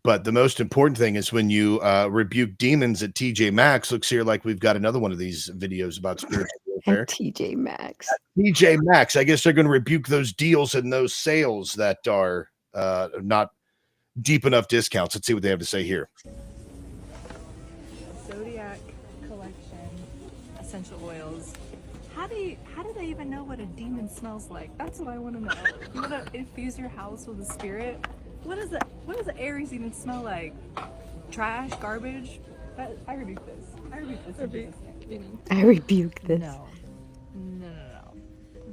But the most important thing is when you rebuke demons at TJ Maxx. Looks here like we've got another one of these videos about spiritual warfare. TJ Maxx. TJ Maxx. I guess they're going to rebuke those deals and those sales that are not deep enough discounts. Let's see what they have to say here. Zodiac collection, essential oils. How do they even know what a demon smells like? That's what I want to know. You want to infuse your house with a spirit? What does the Aries even smell like? Trash, garbage? I rebuke this. I rebuke this. No.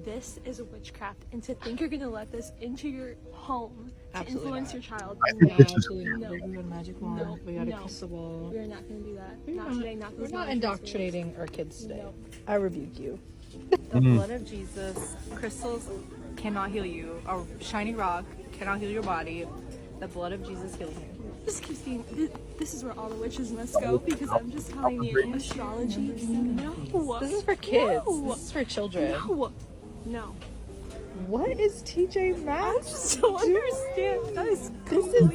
This is witchcraft, and to think you're gonna let this into your home to influence your child. I think this is We got a magic wand. We got a crystal ball. We're not gonna do that. Not today. Not We're not indoctrinating our kids today. No. I rebuke you. The blood of Jesus, crystals cannot heal you. A shiny rock cannot heal your body. The blood of Jesus heals you. Just keep seeing. This is where all the witches must go, because I'm just telling you, astrology. No. This is for kids. No. This is for children. No. What is TJ Maxx? I just don't understand. That is This is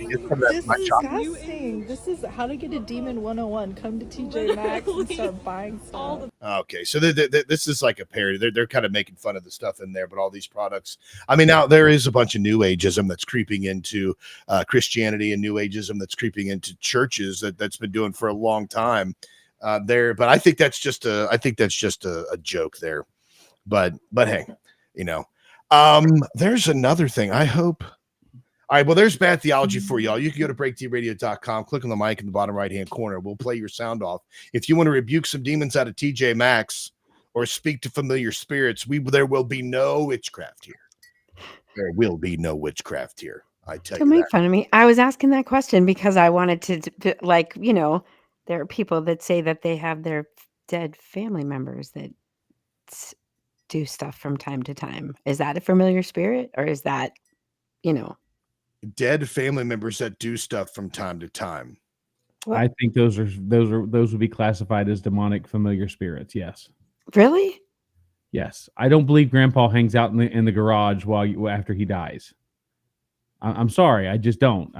disgusting. This is how to get a demon 101. Come to TJ Maxx and start buying stuff. Okay, so this is like a parody. They're kind of making fun of the stuff in there, but all these products. I mean, now there is a bunch of New Ageism that's creeping into Christianity, and New Ageism that's creeping into churches that's been doing for a long time there. But I think that's just a joke there. But hey, there's another thing. I hope. All right, well, there's bad theology for y'all. You can go to breaktbradio.com, click on the mic in the bottom right-hand corner. We'll play your sound off. If you want to rebuke some demons out of TJ Maxx or speak to familiar spirits, there will be no witchcraft here. There will be no witchcraft here. I tell you. Don't make fun of me. I was asking that question because I wanted to there are people that say that they have their dead family members that do stuff from time to time. Is that a familiar spirit, or is that, dead family members that do stuff from time to time? I think those would be classified as demonic familiar spirits. Yes. Really? Yes. I don't believe Grandpa hangs out in the garage after he dies. I'm sorry, I just don't.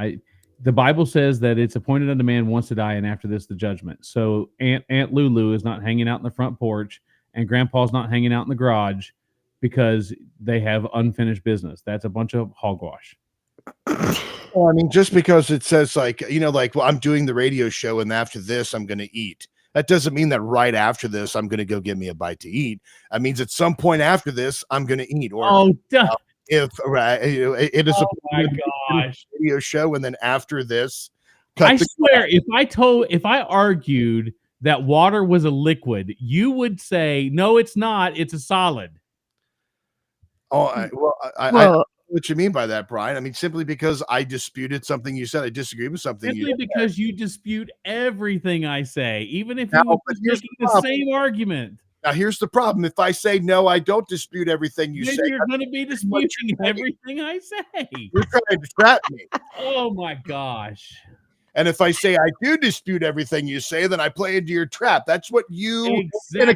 The Bible says that it's appointed unto man once to die, and after this the judgment. So Aunt Lulu is not hanging out in the front porch, and Grandpa's not hanging out in the garage because they have unfinished business. That's a bunch of hogwash. Well, I mean, just because it says well, I'm doing the radio show and after this I'm going to eat. That doesn't mean that right after this I'm going to go get me a bite to eat. That means at some point after this I'm going to eat. Or it is a radio show, and then after this, I swear, if I argued that water was a liquid, you would say, no, it's not. It's a solid. Oh, I know what you mean by that, Brian. I mean, simply because I disputed something you said, I disagree with something you said. Simply because you dispute everything I say, even if you were making the same argument. Now, here's the problem. If I say, no, I don't dispute everything you then say, you're going to be disputing everything I say. You're trying to trap me. Oh, my gosh. And if I say I do dispute everything you say, then I play into your trap. That's what you exactly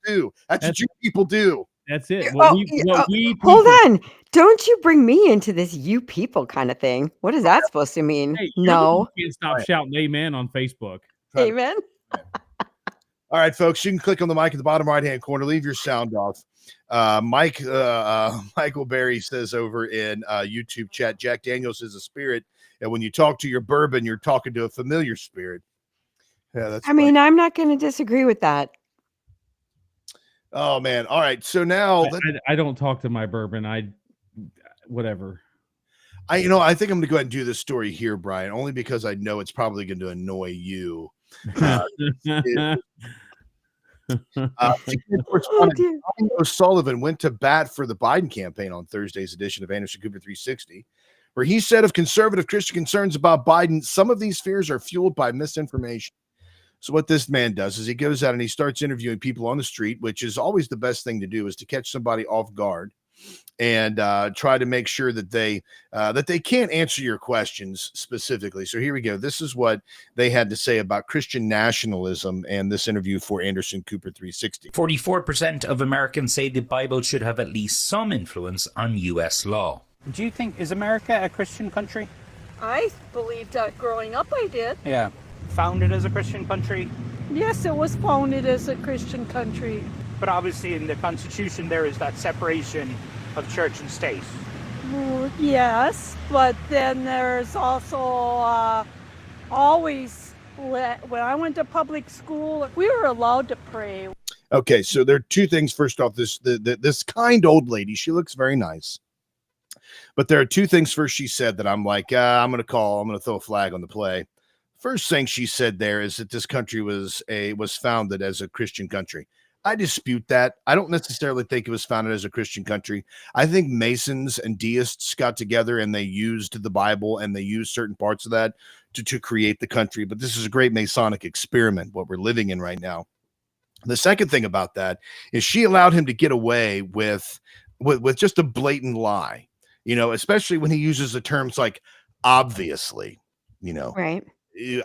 do. That's what you people do. That's it. Hold on. Don't you bring me into this "you people" kind of thing. What is that supposed to mean? Hey, you're the one No. who can't stop shouting amen on Facebook. Amen. All right, folks, you can click on the mic at the bottom right-hand corner. Leave your sound off. Michael Berry says over in YouTube chat, Jack Daniels is a spirit, and when you talk to your bourbon, you're talking to a familiar spirit. Yeah, that's I mean, I'm not going to disagree with that. Oh, man. All right, so now... I don't talk to my bourbon. Whatever. I think I'm going to go ahead and do this story here, Brian, only because I know it's probably going to annoy you. O'Sullivan went to bat for the Biden campaign on Thursday's edition of Anderson Cooper 360, where he said of conservative Christian concerns about Biden, some of these fears are fueled by misinformation. So what this man does is he goes out and he starts interviewing people on the street, which is always the best thing to do, is to catch somebody off guard and try to make sure that they can't answer your questions specifically. So here we go. This is what they had to say about Christian nationalism and this interview for Anderson Cooper 360. 44% of Americans say the Bible should have at least some influence on U.S. law. Do you think, is America a Christian country? I believed that growing up I did. Yeah. Founded as a Christian country? Yes, it was founded as a Christian country. But obviously in the Constitution there is that separation of church and state. Well, yes, but then there's also always, when I went to public school, we were allowed to pray. Okay, so there are two things. First off, this kind old lady, she looks very nice. But there are two things first she said that I'm like, I'm going to throw a flag on the play. First thing she said there is that this country was founded as a Christian country. I dispute that. I don't necessarily think it was founded as a Christian country. I think Masons and deists got together and they used the Bible and they used certain parts of that to create the country. But this is a great Masonic experiment, what we're living in right now. The second thing about that is she allowed him to get away with just a blatant lie, especially when he uses the terms like obviously, Right.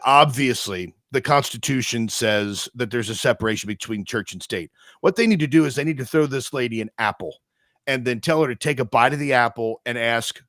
Obviously, the Constitution says that there's a separation between church and state. What they need to do is they need to throw this lady an apple and then tell her to take a bite of the apple and ask,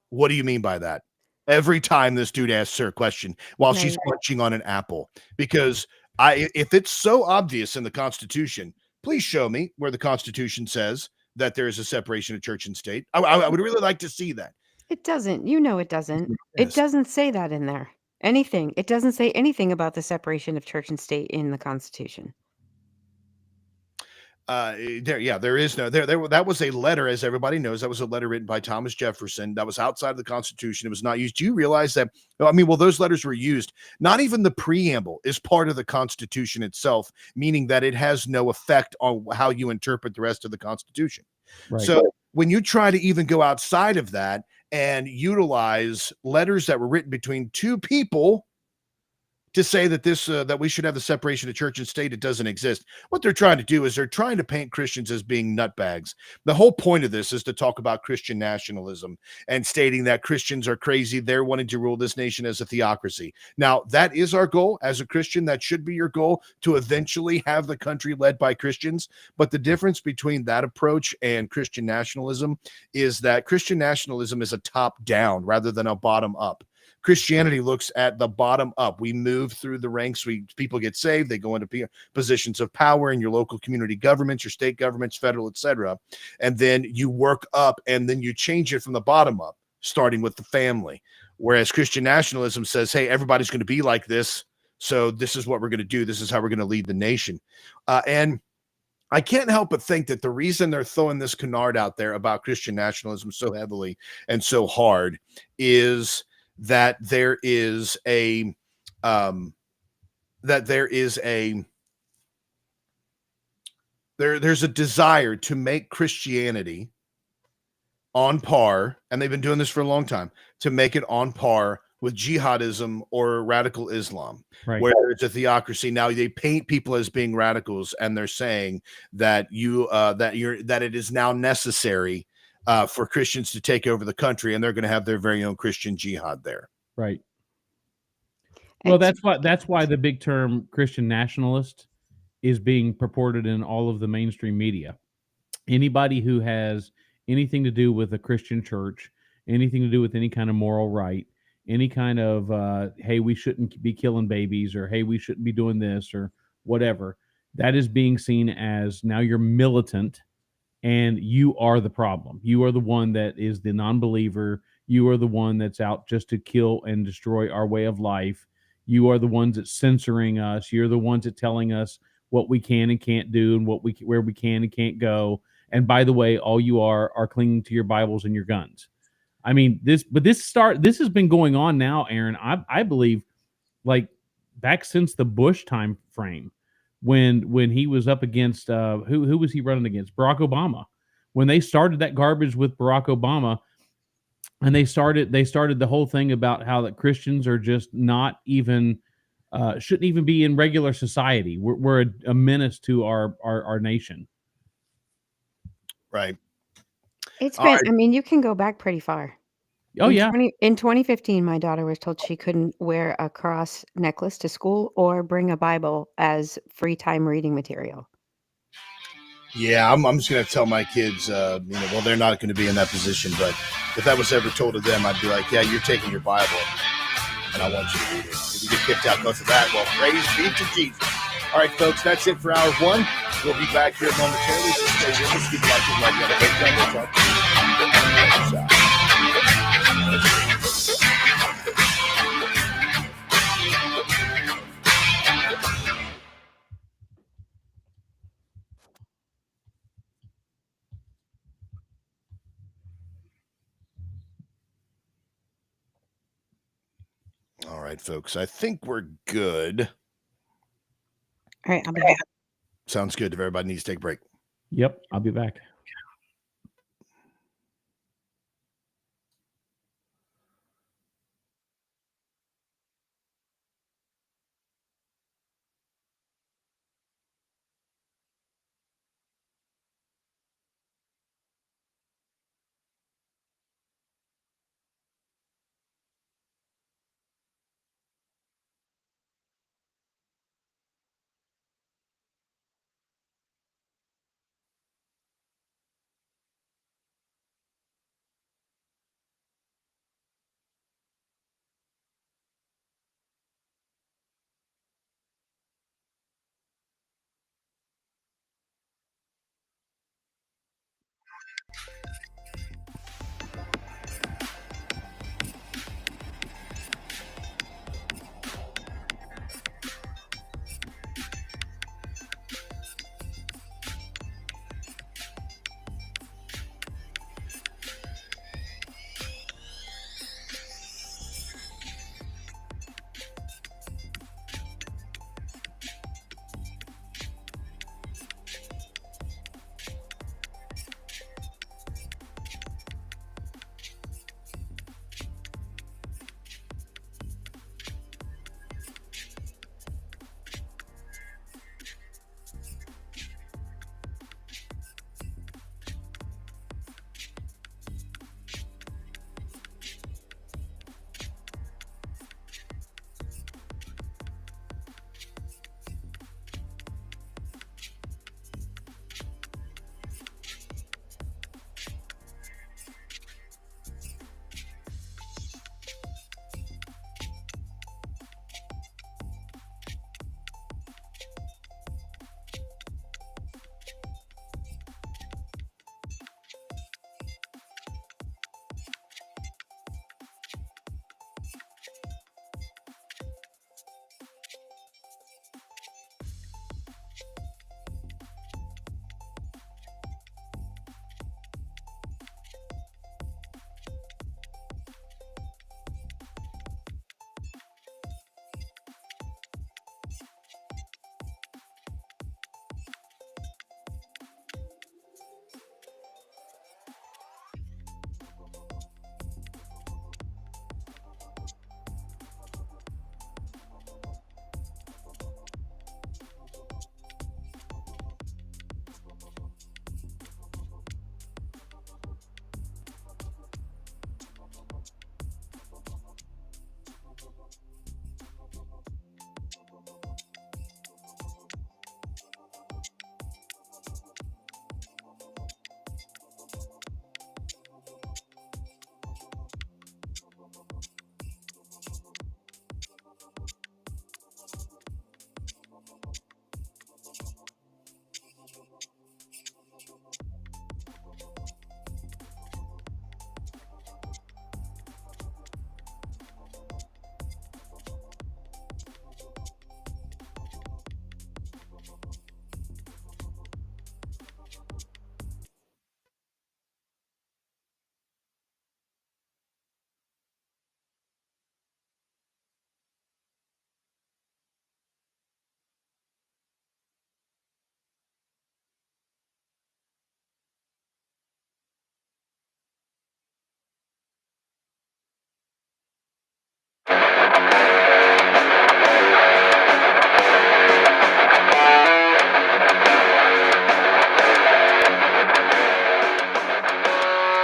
what do you mean by that? Every time this dude asks her a question while she's munching on an apple. Because if it's so obvious in the Constitution, please show me where the Constitution says that there is a separation of church and state. I would really like to see that. It doesn't. It doesn't. It doesn't say that in there. Anything. It doesn't say anything about the separation of church and state in the Constitution. There is no that was a letter, as everybody knows. That was a letter written by Thomas Jefferson that was outside of the Constitution. It was not used. Do you realize that? Those letters were used. Not even the preamble is part of the Constitution itself, meaning that it has no effect on how you interpret the rest of the Constitution. Right. So when you try to even go outside of that and utilize letters that were written between two people to say that that we should have the separation of church and state, it doesn't exist. What they're trying to do is they're trying to paint Christians as being nutbags. The whole point of this is to talk about Christian nationalism and stating that Christians are crazy. They're wanting to rule this nation as a theocracy. Now, that is our goal as a Christian. That should be your goal, to eventually have the country led by Christians. But the difference between that approach and Christian nationalism is that Christian nationalism is a top down rather than a bottom up. Christianity looks at the bottom up. We move through the ranks. People get saved. They go into positions of power in your local community governments, your state governments, federal, etc. And then you work up and then you change it from the bottom up, starting with the family. Whereas Christian nationalism says, hey, everybody's going to be like this. So this is what we're going to do. This is how we're going to lead the nation. And I can't help but think that the reason they're throwing this canard out there about Christian nationalism so heavily and so hard is that there's a desire to make Christianity on par, and they've been doing this for a long time, to make it on par with jihadism or radical Islam, right, where it's a theocracy. Now they paint people as being radicals, and they're saying that that it is now necessary for Christians to take over the country, and they're going to have their very own Christian jihad there. Right. Well, that's why the big term Christian nationalist is being purported in all of the mainstream media. Anybody who has anything to do with a Christian church, anything to do with any kind of moral right, any kind of hey, we shouldn't be killing babies, or hey, we shouldn't be doing this, or whatever, that is being seen as now you're militant and you are the problem. You are the one that is the non-believer. You are the one that's out just to kill and destroy our way of life. You are the ones that's censoring us. You're the ones that telling us what we can and can't do, and where we can and can't go. And by the way, all you are clinging to your Bibles and your guns. I mean, this has been going on now, Aaron. I believe, like, back since the Bush time frame, when he was up against who was he running against? Barack Obama. When they started that garbage with Barack Obama, and they started the whole thing about how that Christians are just not even shouldn't even be in regular society. We're a menace to our nation. Right. It's All been, right. I mean, you can go back pretty far. Oh, yeah. In 2015, my daughter was told she couldn't wear a cross necklace to school or bring a Bible as free time reading material. Yeah, I'm just going to tell my kids, well, they're not going to be in that position, but if that was ever told to them, I'd be like, yeah, you're taking your Bible, and I want you to read it. If you get kicked out because of that, well, praise be to Jesus. All right, folks, that's it for hour one. We'll be back here momentarily, so stay with us. Keep watching like you have a breakdown. We'll talk to you outside. All right, folks, I think we're good. All right, I'll be back. Sounds good. If everybody needs to take a break. Yep, I'll be back.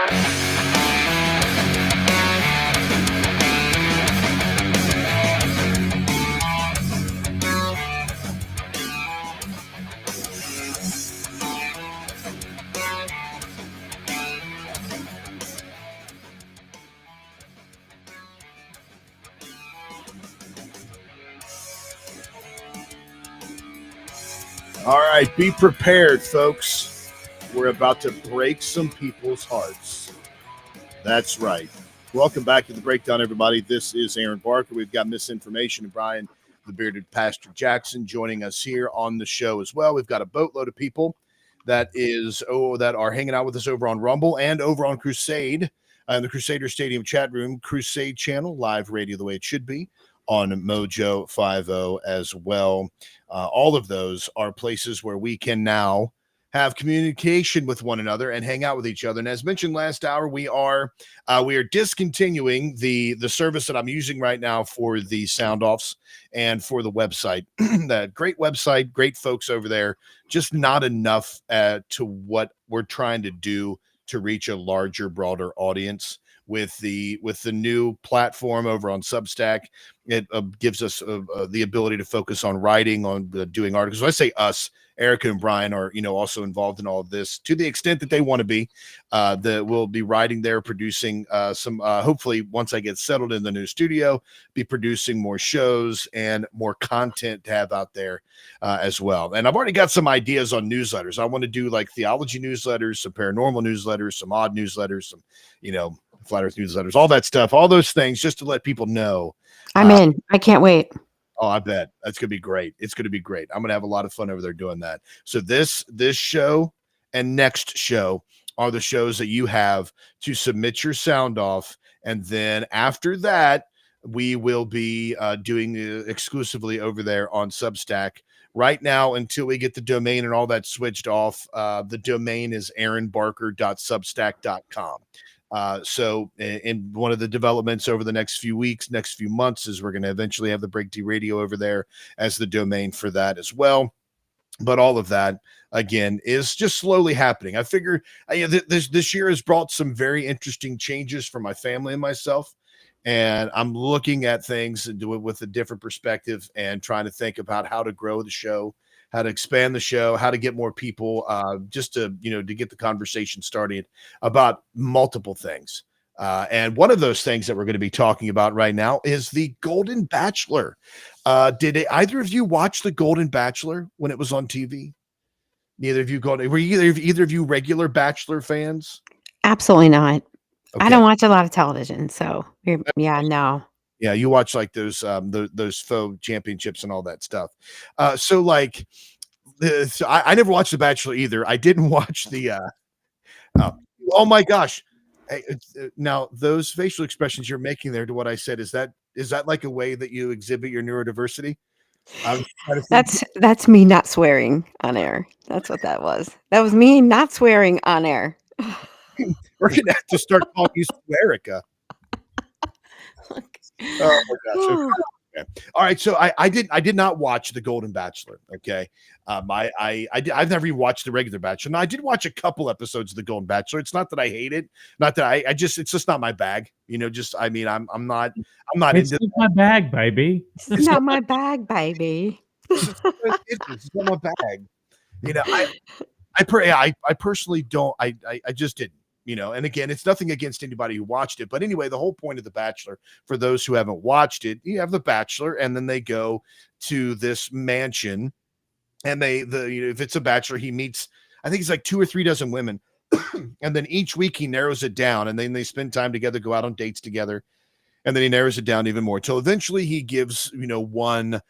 All right, be prepared, folks. We're about to break some people's hearts. That's right. Welcome back to the Breakdown, everybody. This is Aaron Barker. We've got Misinformation and Brian, the bearded Pastor Jackson, joining us here on the show as well. We've got a boatload of people that are hanging out with us over on Rumble and over on Crusade, in the Crusader Stadium chat room, Crusade channel, live radio the way it should be, on Mojo 50 as well. All of those are places where we can now have communication with one another and hang out with each other. And as mentioned last hour, we are discontinuing the service that I'm using right now for the sound offs and for the website. That great website, great folks over there, just not enough to what we're trying to do to reach a larger, broader audience. With the new platform over on Substack, it gives us the ability to focus on writing, on doing articles. So I say us, Erica and Brian are also involved in all of this to the extent that they want to be. We'll be writing there, producing some. Hopefully, once I get settled in the new studio, be producing more shows and more content to have out there as well. And I've already got some ideas on newsletters. I want to do like theology newsletters, some paranormal newsletters, some odd newsletters, some Flat Earth newsletters, all that stuff, all those things, just to let people know. I'm in. I can't wait. Oh, I bet that's gonna be great. It's gonna be great. I'm gonna have a lot of fun over there doing that. So this show and next show are the shows that you have to submit your sound off, and then after that, we will be doing exclusively over there on Substack. Right now, until we get the domain and all that switched off, the domain is aaronbarker.substack.com. So in one of the developments over the next few weeks, next few months, is we're going to eventually have the Break D Radio over there as the domain for that as well. But all of that, again, is just slowly happening. I figure this year has brought some very interesting changes for my family and myself. And I'm looking at things and do it with a different perspective and trying to think about how to grow the show, how to expand the show, how to get more people, just to get the conversation started about multiple things. And one of those things that we're going to be talking about right now is the Golden Bachelor. Did either of you watch the Golden Bachelor when it was on TV? Neither of you were either of you regular Bachelor fans? Absolutely not. Okay. I don't watch a lot of television, so no. Yeah, you watch like those faux championships and all that stuff. So like, I never watched The Bachelor either. I didn't watch the. Oh my gosh! Now those facial expressions you're making there to what I said, is that like a way that you exhibit your neurodiversity? That's me not swearing on air. That's what that was. That was me not swearing on air. We're gonna have to start calling you Swearica. Oh my gosh. Okay. All right. So I did not watch the Golden Bachelor. Okay. I've never even watched the regular Bachelor. Now I did watch a couple episodes of the Golden Bachelor. It's not that I hate it. Not that it's just not my bag. I'm not it's into my bag, baby. It's not my bag, baby. It's not my bag. I personally don't. I just didn't. And again, it's nothing against anybody who watched it. But anyway, the whole point of The Bachelor, for those who haven't watched it, you have The Bachelor, and then they go to this mansion, and if it's a bachelor, he meets, I think it's like 2 or 3 dozen women, and then each week he narrows it down, and then they spend time together, go out on dates together, and then he narrows it down even more till eventually he gives one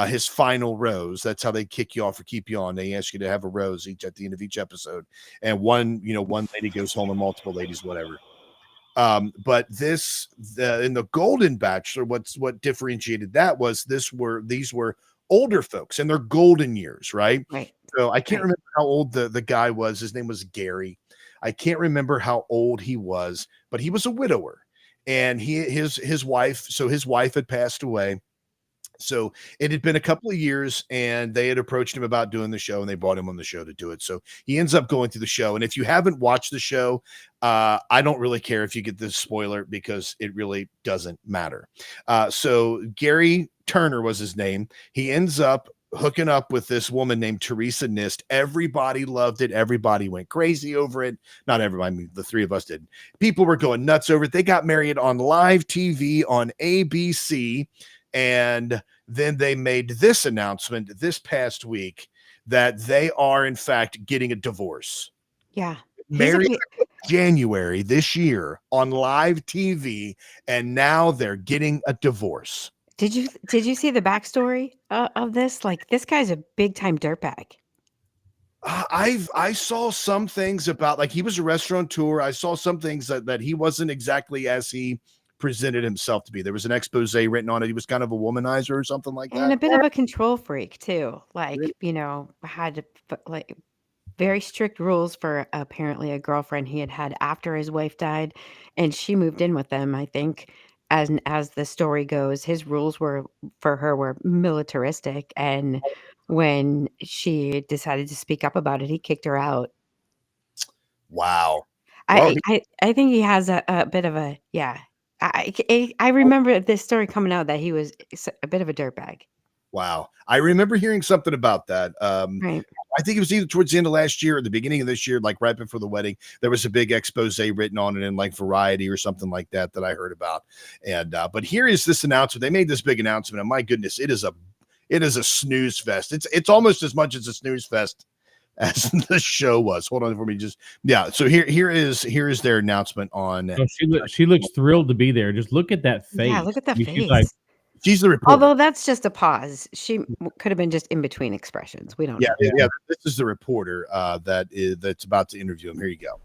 his final rose. That's how they kick you off or keep you on. They ask you to have a rose at the end of each episode, and one lady goes home and multiple ladies, whatever. But in the Golden Bachelor, what differentiated that was these were older folks in their golden years, right? Right. So I can't remember how old the guy was. His name was Gary. I can't remember how old he was, but he was a widower, and his wife had passed away. So it had been a couple of years, and they had approached him about doing the show, and they brought him on the show to do it. So he ends up going through the show. And if you haven't watched the show, I don't really care if you get this spoiler because it really doesn't matter. So Gary Turner was his name. He ends up hooking up with this woman named Teresa Nist. Everybody loved it. Everybody went crazy over it. Not everybody, I mean, the three of us did. People were going nuts over it. They got married on live TV on ABC. And then they made this announcement this past week that they are, in fact, getting a divorce. Yeah. Married January this year on live TV, and now they're getting a divorce. Did you see the backstory of this? Like, this guy's a big time dirtbag. I saw some things about, like, he was a restaurateur. I saw some things that he wasn't exactly as he presented himself to be. There was an expose written on it. He was kind of a womanizer or something like that. And a bit of a control freak too. Like, you know, had like very strict rules for apparently a girlfriend he had had after his wife died, and she moved in with them, I think. As the story goes, his rules were for her were militaristic, and when she decided to speak up about it, he kicked her out. Wow. I think he has a bit of a, yeah. I remember this story coming out that he was a bit of a dirtbag. Wow. I remember hearing something about that. Right. I think it was either towards the end of last year or the beginning of this year, like right before the wedding. There was a big expose written on it in like Variety or something like that I heard about. And but here is this announcement. They made this big announcement, and my goodness, it is a snooze fest. It's almost as much as a snooze fest as the show was. Hold on for me, so here is their announcement on. Oh, she looks thrilled to be there. Just look at that face. Yeah, look at that I mean, face. She's the reporter. Although that's just a pause. She could have been just in between expressions. We don't know. Yeah. This is the reporter that's about to interview him. Here you go.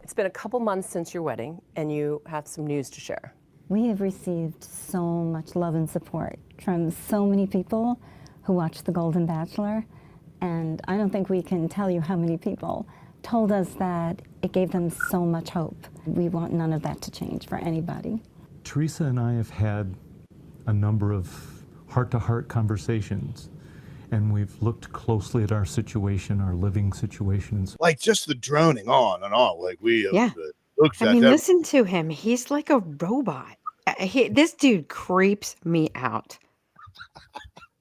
It's been a couple months since your wedding, and you have some news to share. We have received so much love and support from so many people who watch The Golden Bachelor, and I don't think we can tell you how many people told us that it gave them so much hope. We want none of that to change for anybody. Teresa and I have had a number of heart-to-heart conversations, and we've looked closely at our situation, our living situations. Like just the droning on and on, like listen to him. He's like a robot. This dude creeps me out.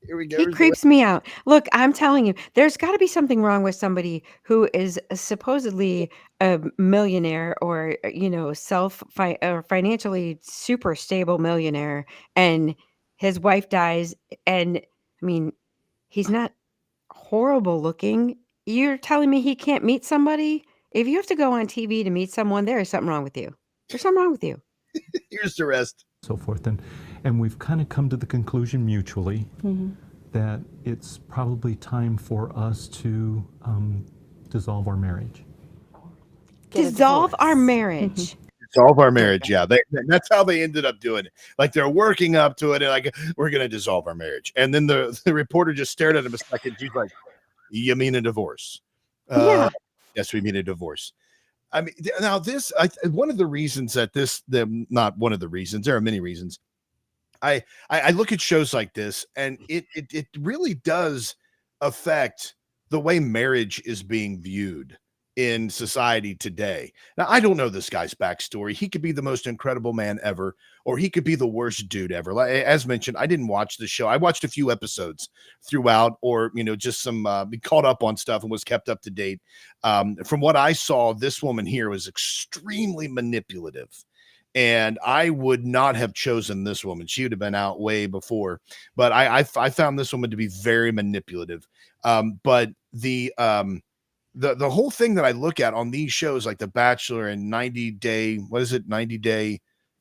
Here we go. He creeps me out. Look, I'm telling you, there's got to be something wrong with somebody who is supposedly a millionaire or, you know, financially super stable millionaire, and his wife dies. And I mean, he's not horrible looking. You're telling me he can't meet somebody? If you have to go on TV to meet someone, there is something wrong with you. There's something wrong with you. Here's the rest. So forth. And we've kind of come to the conclusion mutually that it's probably time for us to dissolve our marriage. Dissolve our marriage. Dissolve our marriage. Yeah. That's how they ended up doing it. Like they're working up to it and like, we're going to dissolve our marriage. And then the reporter just stared at him a second. She's like, you mean a divorce? Yeah. Yes, we mean a divorce. I mean, now one of the reasons that not one of the reasons, there are many reasons. I look at shows like this, and it really does affect the way marriage is being viewed in society today. Now, I don't know this guy's backstory. He could be the most incredible man ever, or he could be the worst dude ever. Like, as mentioned, I didn't watch the show. I watched a few episodes throughout, or, you know, just some caught up on stuff and was kept up to date. From what I saw, this woman here was extremely manipulative. And I would not have chosen this woman. She would have been out way before. But I found this woman to be very manipulative. But the whole thing that I look at on these shows like The Bachelor and 90 Day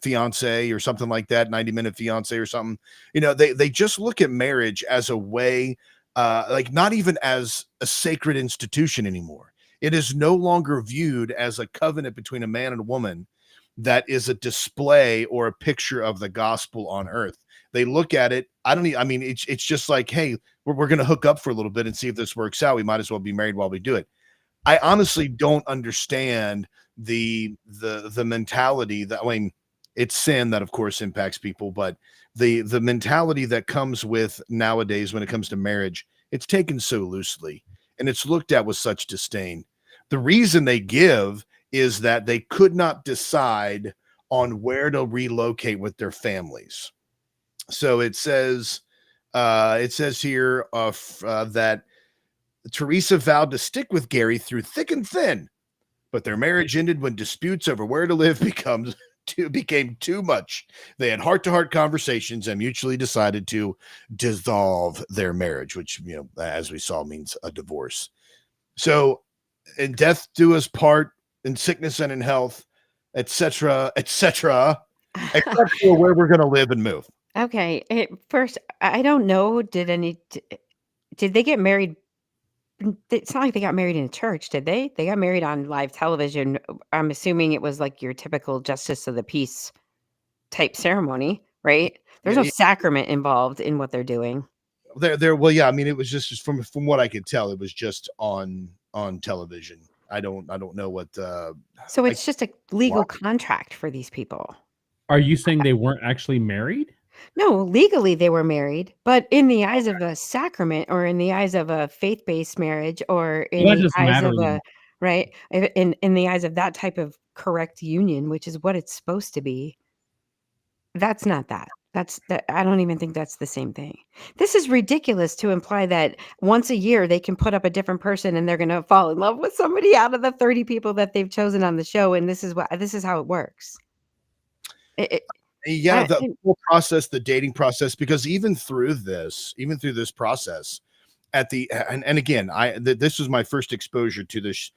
Fiance or something like that, 90-minute Fiance or something, you know, they just look at marriage as a way, like not even as a sacred institution anymore. It is no longer viewed as a covenant between a man and a woman that is a display or a picture of the gospel on earth. They look at it. It's just like, hey, we're going to hook up for a little bit and see if this works out. We might as well be married while we do it. I honestly don't understand the mentality that, it's sin that, of course, impacts people, but the mentality that comes with nowadays when it comes to marriage, it's taken so loosely and it's looked at with such disdain. The reason they give is that they could not decide on where to relocate with their families. So it says here that Teresa vowed to stick with Gary through thick and thin, but their marriage ended when disputes over where to live became too much. They had heart-to-heart conversations and mutually decided to dissolve their marriage, which, as we saw, means a divorce. So, in death do us part, in sickness and in health, etc., etc., except for where we're going to live and move. Okay. First, I don't know. Did they get married? It's not like they got married in a church, did they? They got married on live television. I'm assuming it was like your typical justice of the peace type ceremony, right? There's no sacrament involved in what they're doing. Well, yeah. I mean, it was just from what I could tell, it was just on television. I don't know what. So it's just a legal contract for these people. Are you saying they weren't actually married? No, legally they were married, but in the eyes of a sacrament or in the eyes of a faith-based marriage or in That the doesn't eyes matter of anymore. right, in the eyes of that type of correct union, which is what it's supposed to be, that's not that. I don't even think that's the same thing. This is ridiculous to imply that once a year they can put up a different person and they're going to fall in love with somebody out of the 30 people that they've chosen on the show, and this is how it works. Yeah, the whole process, the dating process, because even through this process, at the and again, this was my first exposure to this,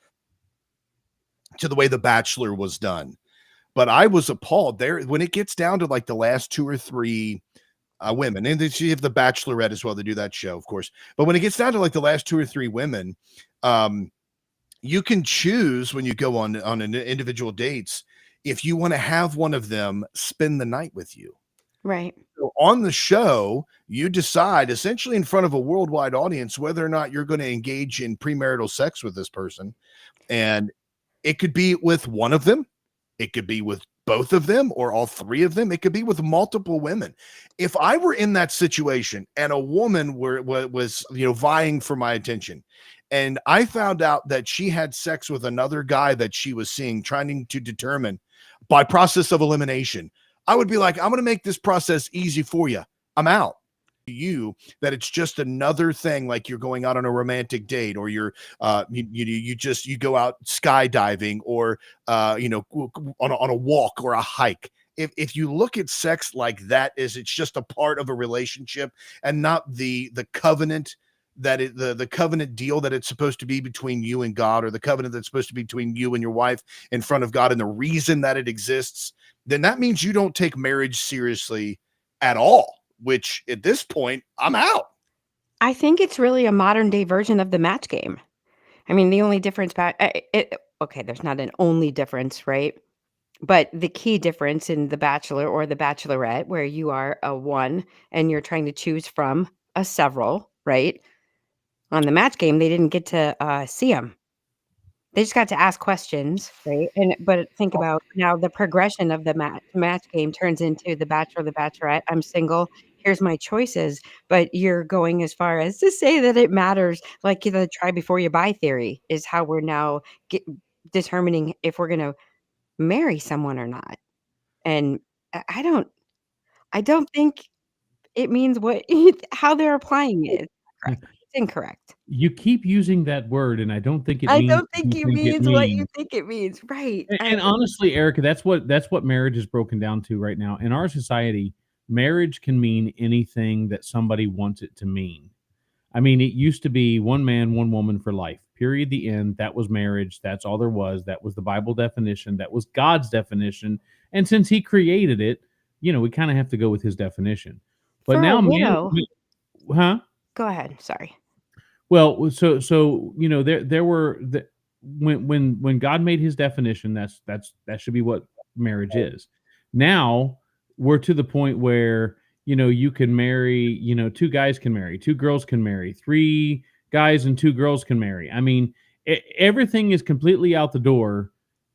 to the way The Bachelor was done, but I was appalled there when it gets down to like the last 2 or 3 women, and then you have The Bachelorette as well. They do that show, of course, but when it gets down to like the last 2 or 3 women, you can choose when you go on an individual dates if you want to have one of them spend the night with you. Right. So on the show, you decide essentially in front of a worldwide audience whether or not you're going to engage in premarital sex with this person. And it could be with one of them. It could be with both of them or all 3 of them. It could be with multiple women. If I were in that situation and a woman was vying for my attention, and I found out that she had sex with another guy that she was seeing, trying to determine by process of elimination, I would be like, I'm going to make this process easy for you. I'm out. You that it's just another thing, like you're going out on a romantic date, or you're you go out skydiving, or on a walk or a hike. If you look at sex like that, it's just a part of a relationship and not the covenant the covenant deal that it's supposed to be between you and God, or the covenant that's supposed to be between you and your wife in front of God, and the reason that it exists, then that means you don't take marriage seriously at all, which at this point, I'm out. I think it's really a modern day version of the match game. I mean, the only difference there's not an only difference, right? But the key difference in The Bachelor or The Bachelorette, where you are a one and you're trying to choose from a several, right? On the match game, they didn't get to see them. They just got to ask questions, right? But think about now the progression of the match game turns into The Bachelor, The Bachelorette. I'm single. Here's my choices. But you're going as far as to say that it matters, like the try before you buy theory is how we're now determining if we're going to marry someone or not. And I don't think it means how they're applying it. Correct. It's incorrect. You keep using that word, and I don't think it I means don't think what it you think it means what you means. think it means. Right. And honestly, Erica, that's what marriage is broken down to right now. In our society, marriage can mean anything that somebody wants it to mean. I mean, it used to be one man, one woman for life. Period. The end. That was marriage. That's all there was. That was the Bible definition. That was God's definition. And since He created it, we kind of have to go with His definition. But For now, a widow. huh? Go ahead. Sorry. Well, so there were when God made His definition, that should be what marriage is. Now we're to the point where you can marry, 2 guys can marry, 2 girls can marry, 3 guys and 2 girls can marry. I mean, everything is completely out the door,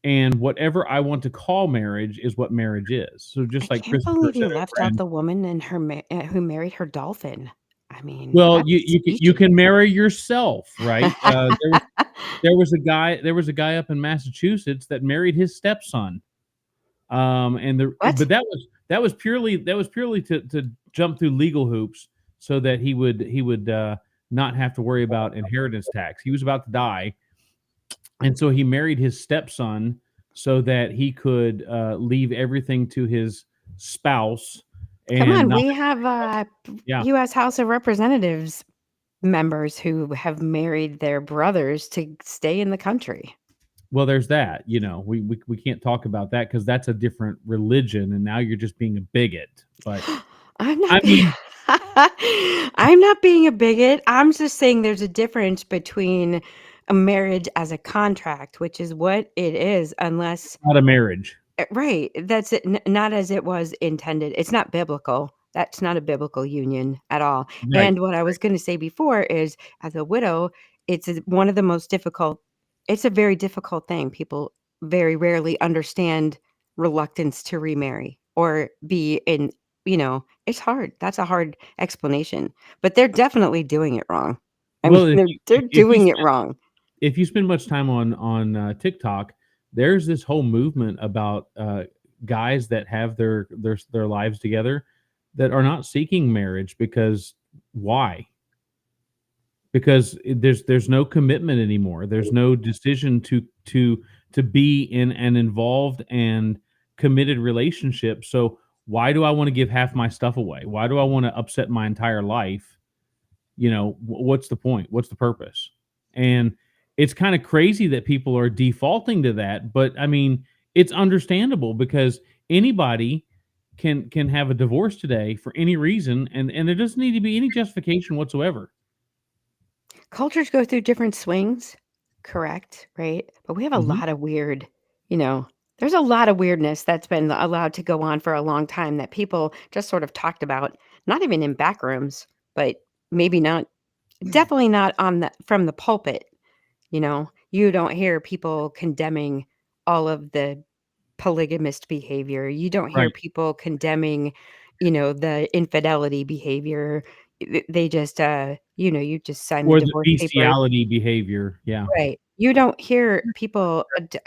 and whatever I want to call marriage is what marriage is. So just I like can't Christopher believe said you over left out in the woman and who married her dolphin. I mean, well, that's you sneaky. can marry yourself, right? There was a guy up in Massachusetts that married his stepson. But What? that was purely to jump through legal hoops so that he would not have to worry about inheritance tax. He was about to die, and so he married his stepson so that he could leave everything to his spouse Come and on, not. we have Yeah. U.S. House of Representatives members who have married their brothers to stay in the country. Well, there's that. We can't talk about that because that's a different religion, and now you're just being a bigot. But I'm not I being mean, I'm not being a bigot. I'm just saying there's a difference between a marriage as a contract, which is what it is, unless not a marriage. right. That's it. Not as it was intended. It's not biblical. That's not a biblical union at all. Right. And what I was going to say before is, as a widow, one of the most difficult. It's a very difficult thing. People very rarely understand reluctance to remarry or be in. It's hard. That's a hard explanation. But they're definitely doing it wrong. I mean, Well, if they're doing it wrong. you spend much time on TikTok, there's this whole movement about guys that have their lives together that are not seeking marriage because why? Because there's no commitment anymore. There's no decision to be in an involved and committed relationship. So why do I want to give half my stuff away? Why do I want to upset my entire life? What's the point? What's the purpose? And it's kind of crazy that people are defaulting to that, but I mean, it's understandable because anybody can have a divorce today for any reason, and there doesn't need to be any justification whatsoever. Cultures go through different swings, correct, right? But we have a Mhm. lot of weird, you know, there's a lot of weirdness that's been allowed to go on for a long time that people just sort of talked about, not even in back rooms, but maybe not, definitely not on from the pulpit. You don't hear people condemning all of the polygamist behavior. You don't hear Right. people condemning, the infidelity behavior. They just, you just sign the Or the divorce papers. bestiality behavior, yeah. Right. You don't hear people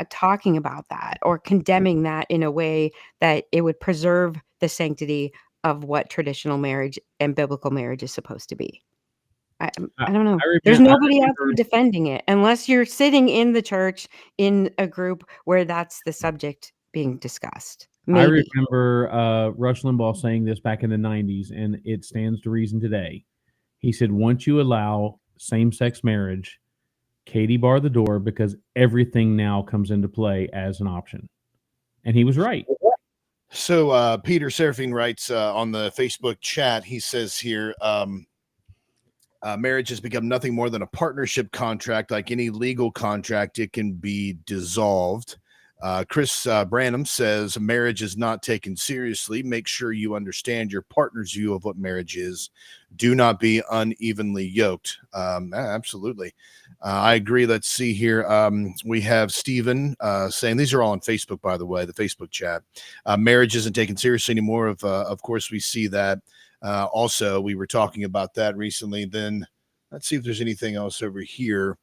talking about that or condemning that in a way that it would preserve the sanctity of what traditional marriage and biblical marriage is supposed to be. I don't know. There's I nobody out there remember defending it unless you're sitting in the church in a group where that's the subject being discussed. I Maybe. remember, Rush Limbaugh saying this back in the '90s, and it stands to reason today. He said, "Once you allow same-sex marriage, Katie bar the door because everything now comes into play as an option." And he was right. So Peter Seraphine writes on the Facebook chat, he says here, marriage has become nothing more than a partnership contract. Like any legal contract, it can be dissolved. Chris Branham says marriage is not taken seriously. Make sure you understand your partner's view of what marriage is. Do not be unevenly yoked. Absolutely. I agree. Let's see here. We have Stephen saying, these are all on Facebook, by the way, the Facebook chat. Marriage isn't taken seriously anymore. Of course, we see that. Also, we were talking about that recently. Then let's see if there's anything else over here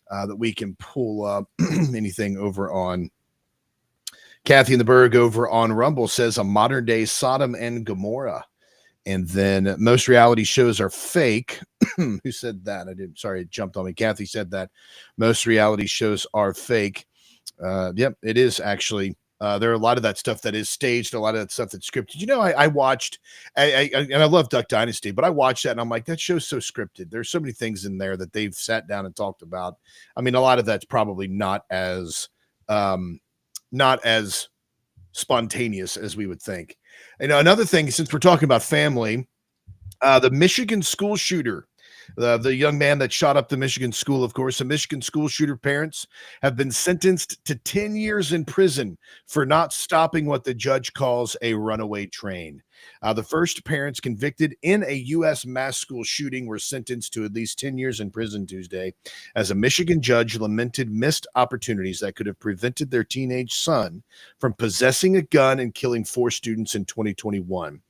that we can pull up. Anything over on Kathy in the Berg over on Rumble says a modern day Sodom and Gomorrah. And then most reality shows are fake. Who said that? Sorry, it jumped on me. Kathy said that most reality shows are fake. Yep, it is actually. There are a lot of that stuff that is staged, a lot of that stuff that's scripted. I watched, and I love Duck Dynasty, but I watched that and I'm like, that show's so scripted. There's so many things in there that they've sat down and talked about. I mean, a lot of that's probably not as spontaneous as we would think. Another thing, since we're talking about family, the Michigan school shooter The young man that shot up the Michigan school, of course, the Michigan school shooter parents have been sentenced to 10 years in prison for not stopping what the judge calls a runaway train. The first parents convicted in a U.S. mass school shooting were sentenced to at least 10 years in prison Tuesday, as a Michigan judge lamented missed opportunities that could have prevented their teenage son from possessing a gun and killing 4 students in 2021.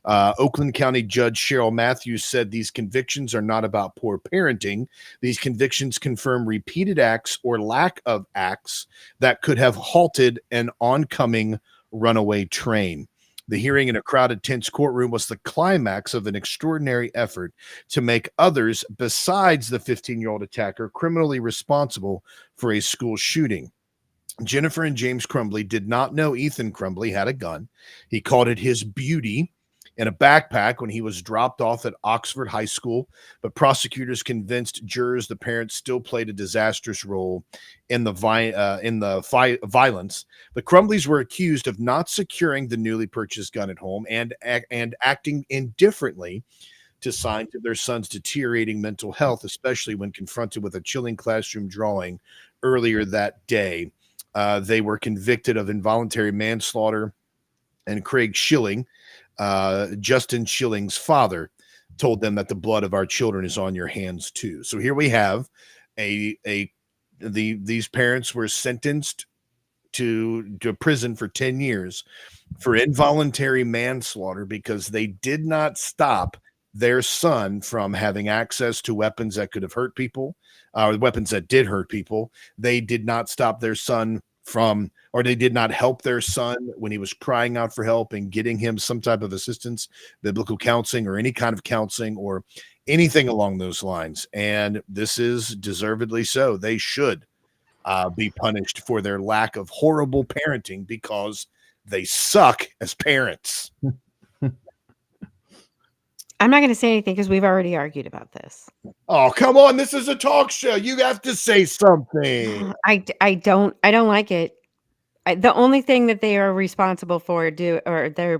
Oakland County Judge Cheryl Matthews said these convictions are not about poor parenting. These convictions confirm repeated acts or lack of acts that could have halted an oncoming runaway train. The hearing in a crowded, tense courtroom was the climax of an extraordinary effort to make others besides the 15-year-old attacker criminally responsible for a school shooting. Jennifer and James Crumbly did not know Ethan Crumbly had a gun. He called it his beauty in a backpack when he was dropped off at Oxford High School, but prosecutors convinced jurors the parents still played a disastrous role in the violence. The Crumblies were accused of not securing the newly purchased gun at home and acting indifferently to signs of their son's deteriorating mental health, especially when confronted with a chilling classroom drawing earlier that day. They were convicted of involuntary manslaughter, and Craig Schilling, Justin Schilling's father, told them that the blood of our children is on your hands too. So here we have these parents were sentenced to prison for 10 years for involuntary manslaughter because they did not stop their son from having access to weapons that could have hurt people, weapons that did hurt people. They did not stop their son from, or they did not help their son when he was crying out for help and getting him some type of assistance, biblical counseling or any kind of counseling or anything along those lines. And this is deservedly so. They should be punished for their lack of horrible parenting because they suck as parents. I'm not going to say anything because we've already argued about this. Oh, come on. This is a talk show. You have to say something. I don't like it. The only thing that they are responsible for they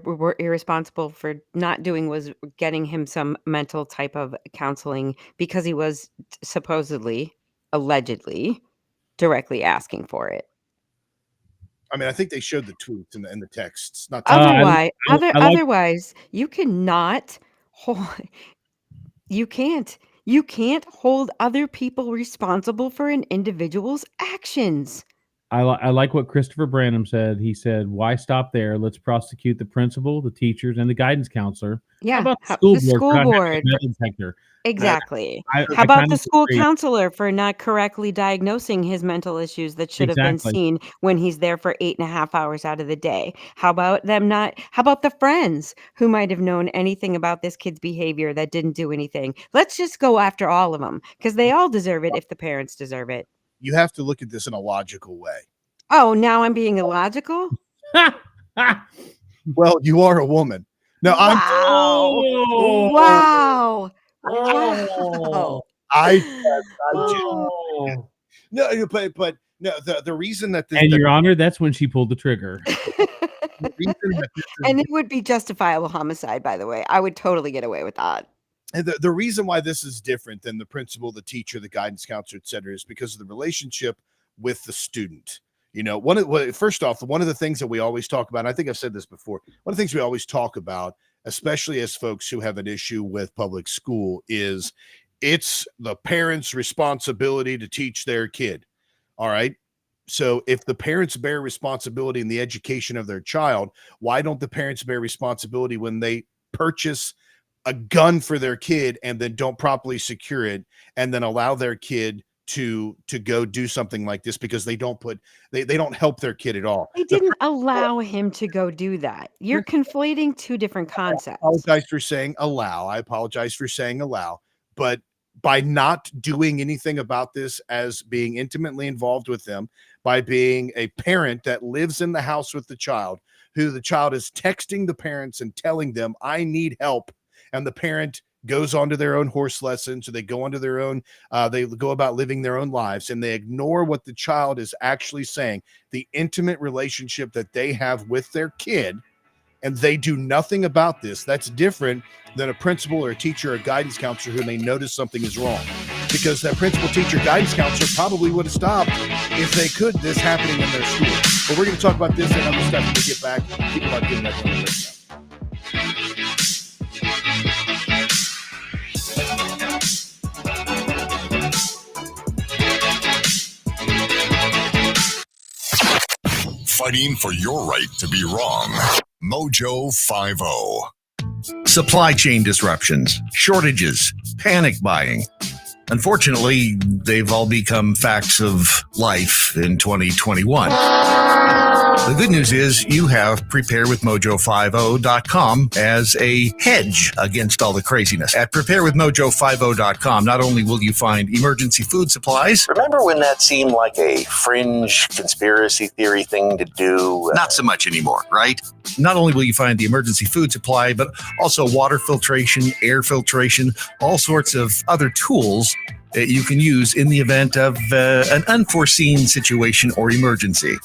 were irresponsible for not doing was getting him some mental type of counseling because he was supposedly, allegedly, directly asking for it. I mean, I think they showed the tweets and the texts. Not Otherwise, you cannot hold. You can't hold other people responsible for an individual's actions. I like what Christopher Branham said. He said, "Why stop there? Let's prosecute the principal, the teachers, and the guidance counselor." Yeah, How about the the school school board? board. Detector? Exactly. I How about kind the of school agree. counselor for not correctly diagnosing his mental issues that should have been Exactly. seen when he's there for 8.5 hours out of the day? How about the friends who might have known anything about this kid's behavior that didn't do anything? Let's just go after all of them because they all deserve it if the parents deserve it. You have to look at this in a logical way. Oh, now I'm being illogical? Well, you are a woman. No, Wow. Wow. Wow. No, but no, the reason that And Your Honor, that's when she pulled the trigger. And it would be justifiable homicide, by the way. I would totally get away with that. The reason why this is different than the principal, the teacher, the guidance counselor, et cetera, is because of the relationship with the student. You know, first off, one of the things that we always talk about, and I think I've said this before, one of the things we always talk about, especially as folks who have an issue with public school, is it's the parents' responsibility to teach their kid. All right. So if the parents bear responsibility in the education of their child, why don't the parents bear responsibility when they purchase a gun for their kid and then don't properly secure it and then allow their kid to go do something like this because they don't help their kid at all? They didn't allow him to go do that. You're conflating two different concepts. I apologize for saying allow. I apologize for saying allow. But by not doing anything about this as being intimately involved with them, by being a parent that lives in the house with the child, who the child is texting the parents and telling them, I need help. And the parent goes on to their own horse lessons, or they go onto their own, they go about living their own lives, and they ignore what the child is actually saying. The intimate relationship that they have with their kid and they do nothing about this, that's different than a principal or a teacher or a guidance counselor who may notice something is wrong. Because that principal, teacher, guidance counselor probably would have stopped if they could this happening in their school. But we're going to talk about this and other stuff when we get back. People are getting that on the radio. Fighting for your right to be wrong. Mojo 50. Supply chain disruptions, shortages, panic buying. Unfortunately, they've all become facts of life in 2021. The good news is you have preparewithmojo50.com as a hedge against all the craziness. At preparewithmojo50.com, not only will you find emergency food supplies. Remember when that seemed like a fringe conspiracy theory thing to do? Not so much anymore, right? Not only will you find the emergency food supply, but also water filtration, air filtration, all sorts of other tools that you can use in the event of an unforeseen situation or emergency,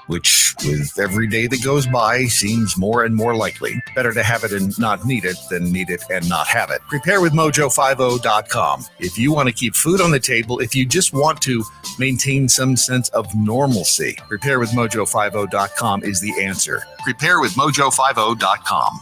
which with every day that goes by seems more and more likely. Better to have it and not need it than need it and not have it. Preparewithmojo50.com. If you want to keep food on the table, if you just want to maintain some sense of normalcy, preparewithmojo50.com is the answer. Preparewithmojo50.com.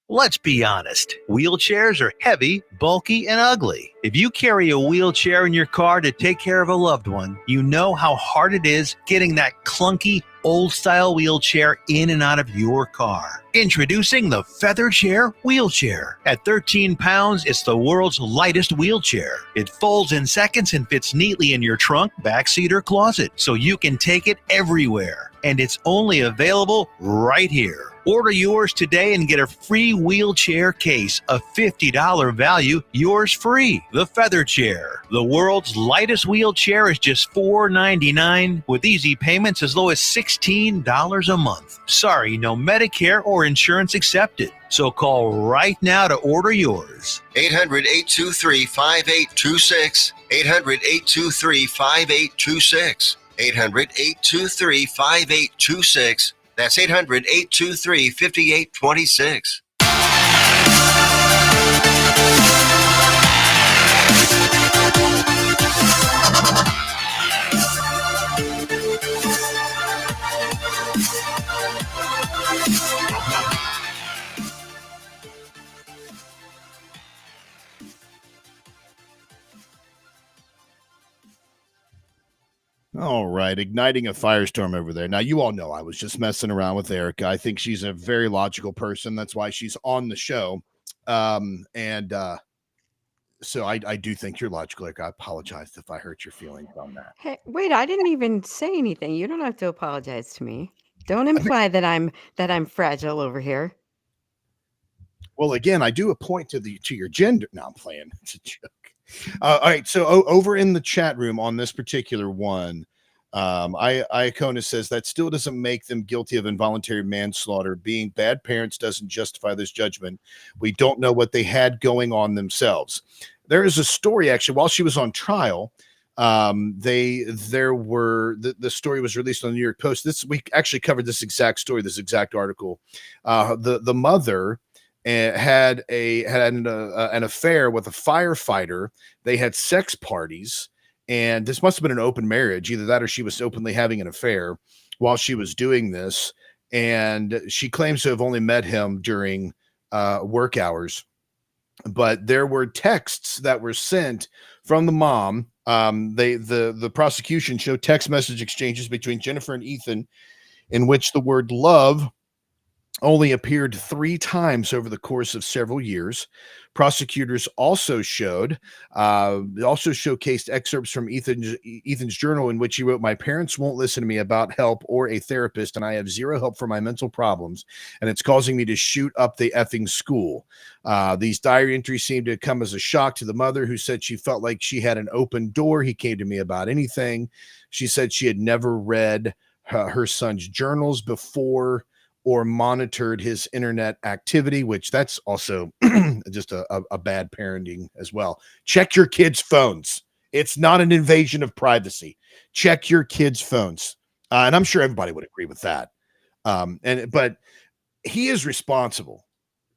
Let's be honest. Wheelchairs are heavy, bulky, and ugly. If you carry a wheelchair in your car to take care of a loved one, you know how hard it is getting that clunky, old-style wheelchair in and out of your car. Introducing the Feather Chair Wheelchair. At 13 pounds, it's the world's lightest wheelchair. It folds in seconds and fits neatly in your trunk, backseat, or closet, so you can take it everywhere. And it's only available right here. Order yours today and get a free wheelchair case, a $50 value, yours free. The Feather Chair. The world's lightest wheelchair is just $4.99 with easy payments as low as $16 a month. Sorry, no Medicare or insurance accepted. So call right now to order yours. 800-823-5826. 800-823-5826. 800-823-5826. That's 800-823-5826. All right, igniting a firestorm over there. Now, you all know I was just messing around with Erica. I think she's a very logical person. That's why she's on the show. So I do think you're logical, Erica. I apologize if I hurt your feelings on that. Hey, wait, I didn't even say anything. You don't have to apologize to me. Don't imply that I'm fragile over here. Well, again, I do point to your gender. No, I'm playing. It's a joke. All right, so over in the chat room on this particular one, Iacona says that still doesn't make them guilty of involuntary manslaughter. Being bad parents doesn't justify this judgment. We don't know what they had going on themselves. There is a story, actually, while she was on trial. The story was released on the New York Post. We actually covered this exact story, this exact article. The mother had an affair with a firefighter. They had sex parties, and this must have been an open marriage. Either that or she was openly having an affair while she was doing this. And she claims to have only met him during work hours. But there were texts that were sent from the mom. The prosecution showed text message exchanges between Jennifer and Ethan in which the word love only appeared 3 times over the course of several years. Prosecutors also showcased excerpts from Ethan's journal in which he wrote, "My parents won't listen to me about help or a therapist, and I have zero help for my mental problems, and it's causing me to shoot up the effing school." These diary entries seemed to come as a shock to the mother, who said she felt like she had an open door. He came to me about anything. She said she had never read her son's journals before or monitored his internet activity, which that's also just a bad parenting as well. Check your kids' phones. It's not an invasion of privacy. Check your kids' phones. And I'm sure everybody would agree with that. But he is responsible.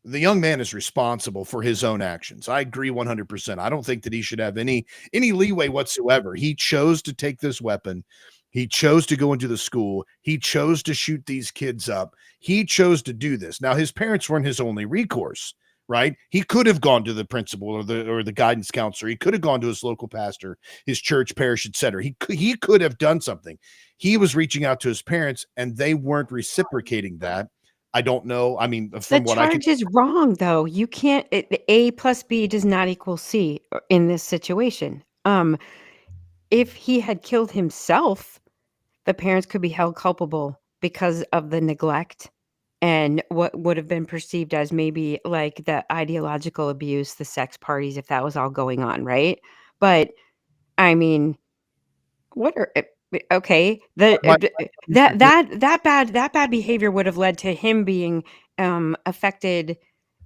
The young man is responsible for his own actions. I agree 100%. I don't think that he should have any leeway whatsoever. He chose to take this weapon. He chose to go into the school. He chose to shoot these kids up. He chose to do this. Now, his parents weren't his only recourse, right? He could have gone to the principal or the guidance counselor. He could have gone to his local pastor, his church, parish, etc. He could have done something. He was reaching out to his parents, and they weren't reciprocating that. I don't know. I mean, from The what I can, charge is wrong, though. You can't. A plus B does not equal C in this situation. If he had killed himself, the parents could be held culpable because of the neglect and what would have been perceived as maybe like the ideological abuse, the sex parties, if that was all going on, right? But I mean, what are okay? That bad behavior would have led to him being affected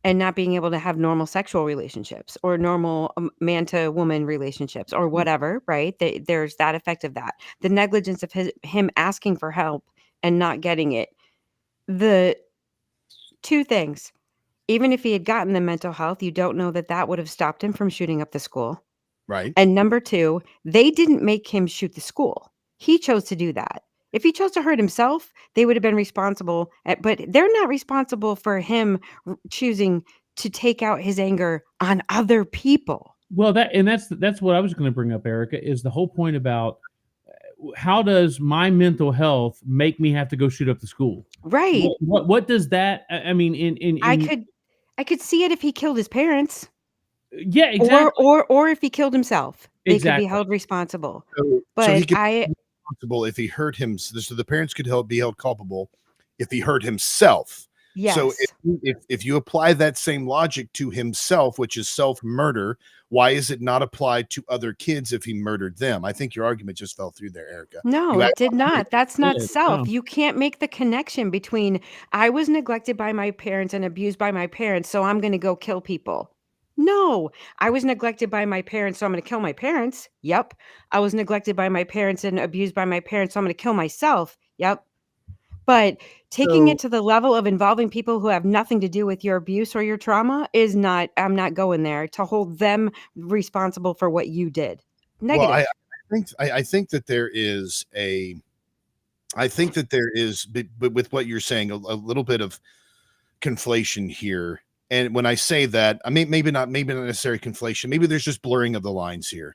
and not being able to have normal sexual relationships or normal man to woman relationships or whatever, right? There's that effect of that. The negligence of him asking for help and not getting it. The two things. Even if he had gotten the mental health, you don't know that would have stopped him from shooting up the school. right? And number two, they didn't make him shoot the school. He chose to do that. If he chose to hurt himself, they would have been responsible. But they're not responsible for him choosing to take out his anger on other people. Well, that's what I was going to bring up, Erica, is the whole point about how does my mental health make me have to go shoot up the school? Right. What does that? I mean, I could see it if he killed his parents. Yeah, exactly. Or if he killed himself, they could be held responsible. So he But could be responsible if he hurt him. So the parents could be held culpable if he hurt himself. So yes. if you apply that same logic to himself, which is self-murder, why is it not applied to other kids if he murdered them? I think your argument just fell through there, Erica. No, it did not. That's not did. self. No. You can't make the connection between I was neglected by my parents and abused by my parents, so I'm going to go kill people. No, I was neglected by my parents, so I'm going to kill my parents. Yep. I was neglected by my parents and abused by my parents, so I'm going to kill myself. Yep. But taking it to the level of involving people who have nothing to do with your abuse or your trauma is not, I'm not going there to hold them responsible for what you did. Negative. Well, I think that there is but with what you're saying, a little bit of conflation here. And when I say that, I mean, maybe not necessarily conflation. Maybe there's just blurring of the lines here,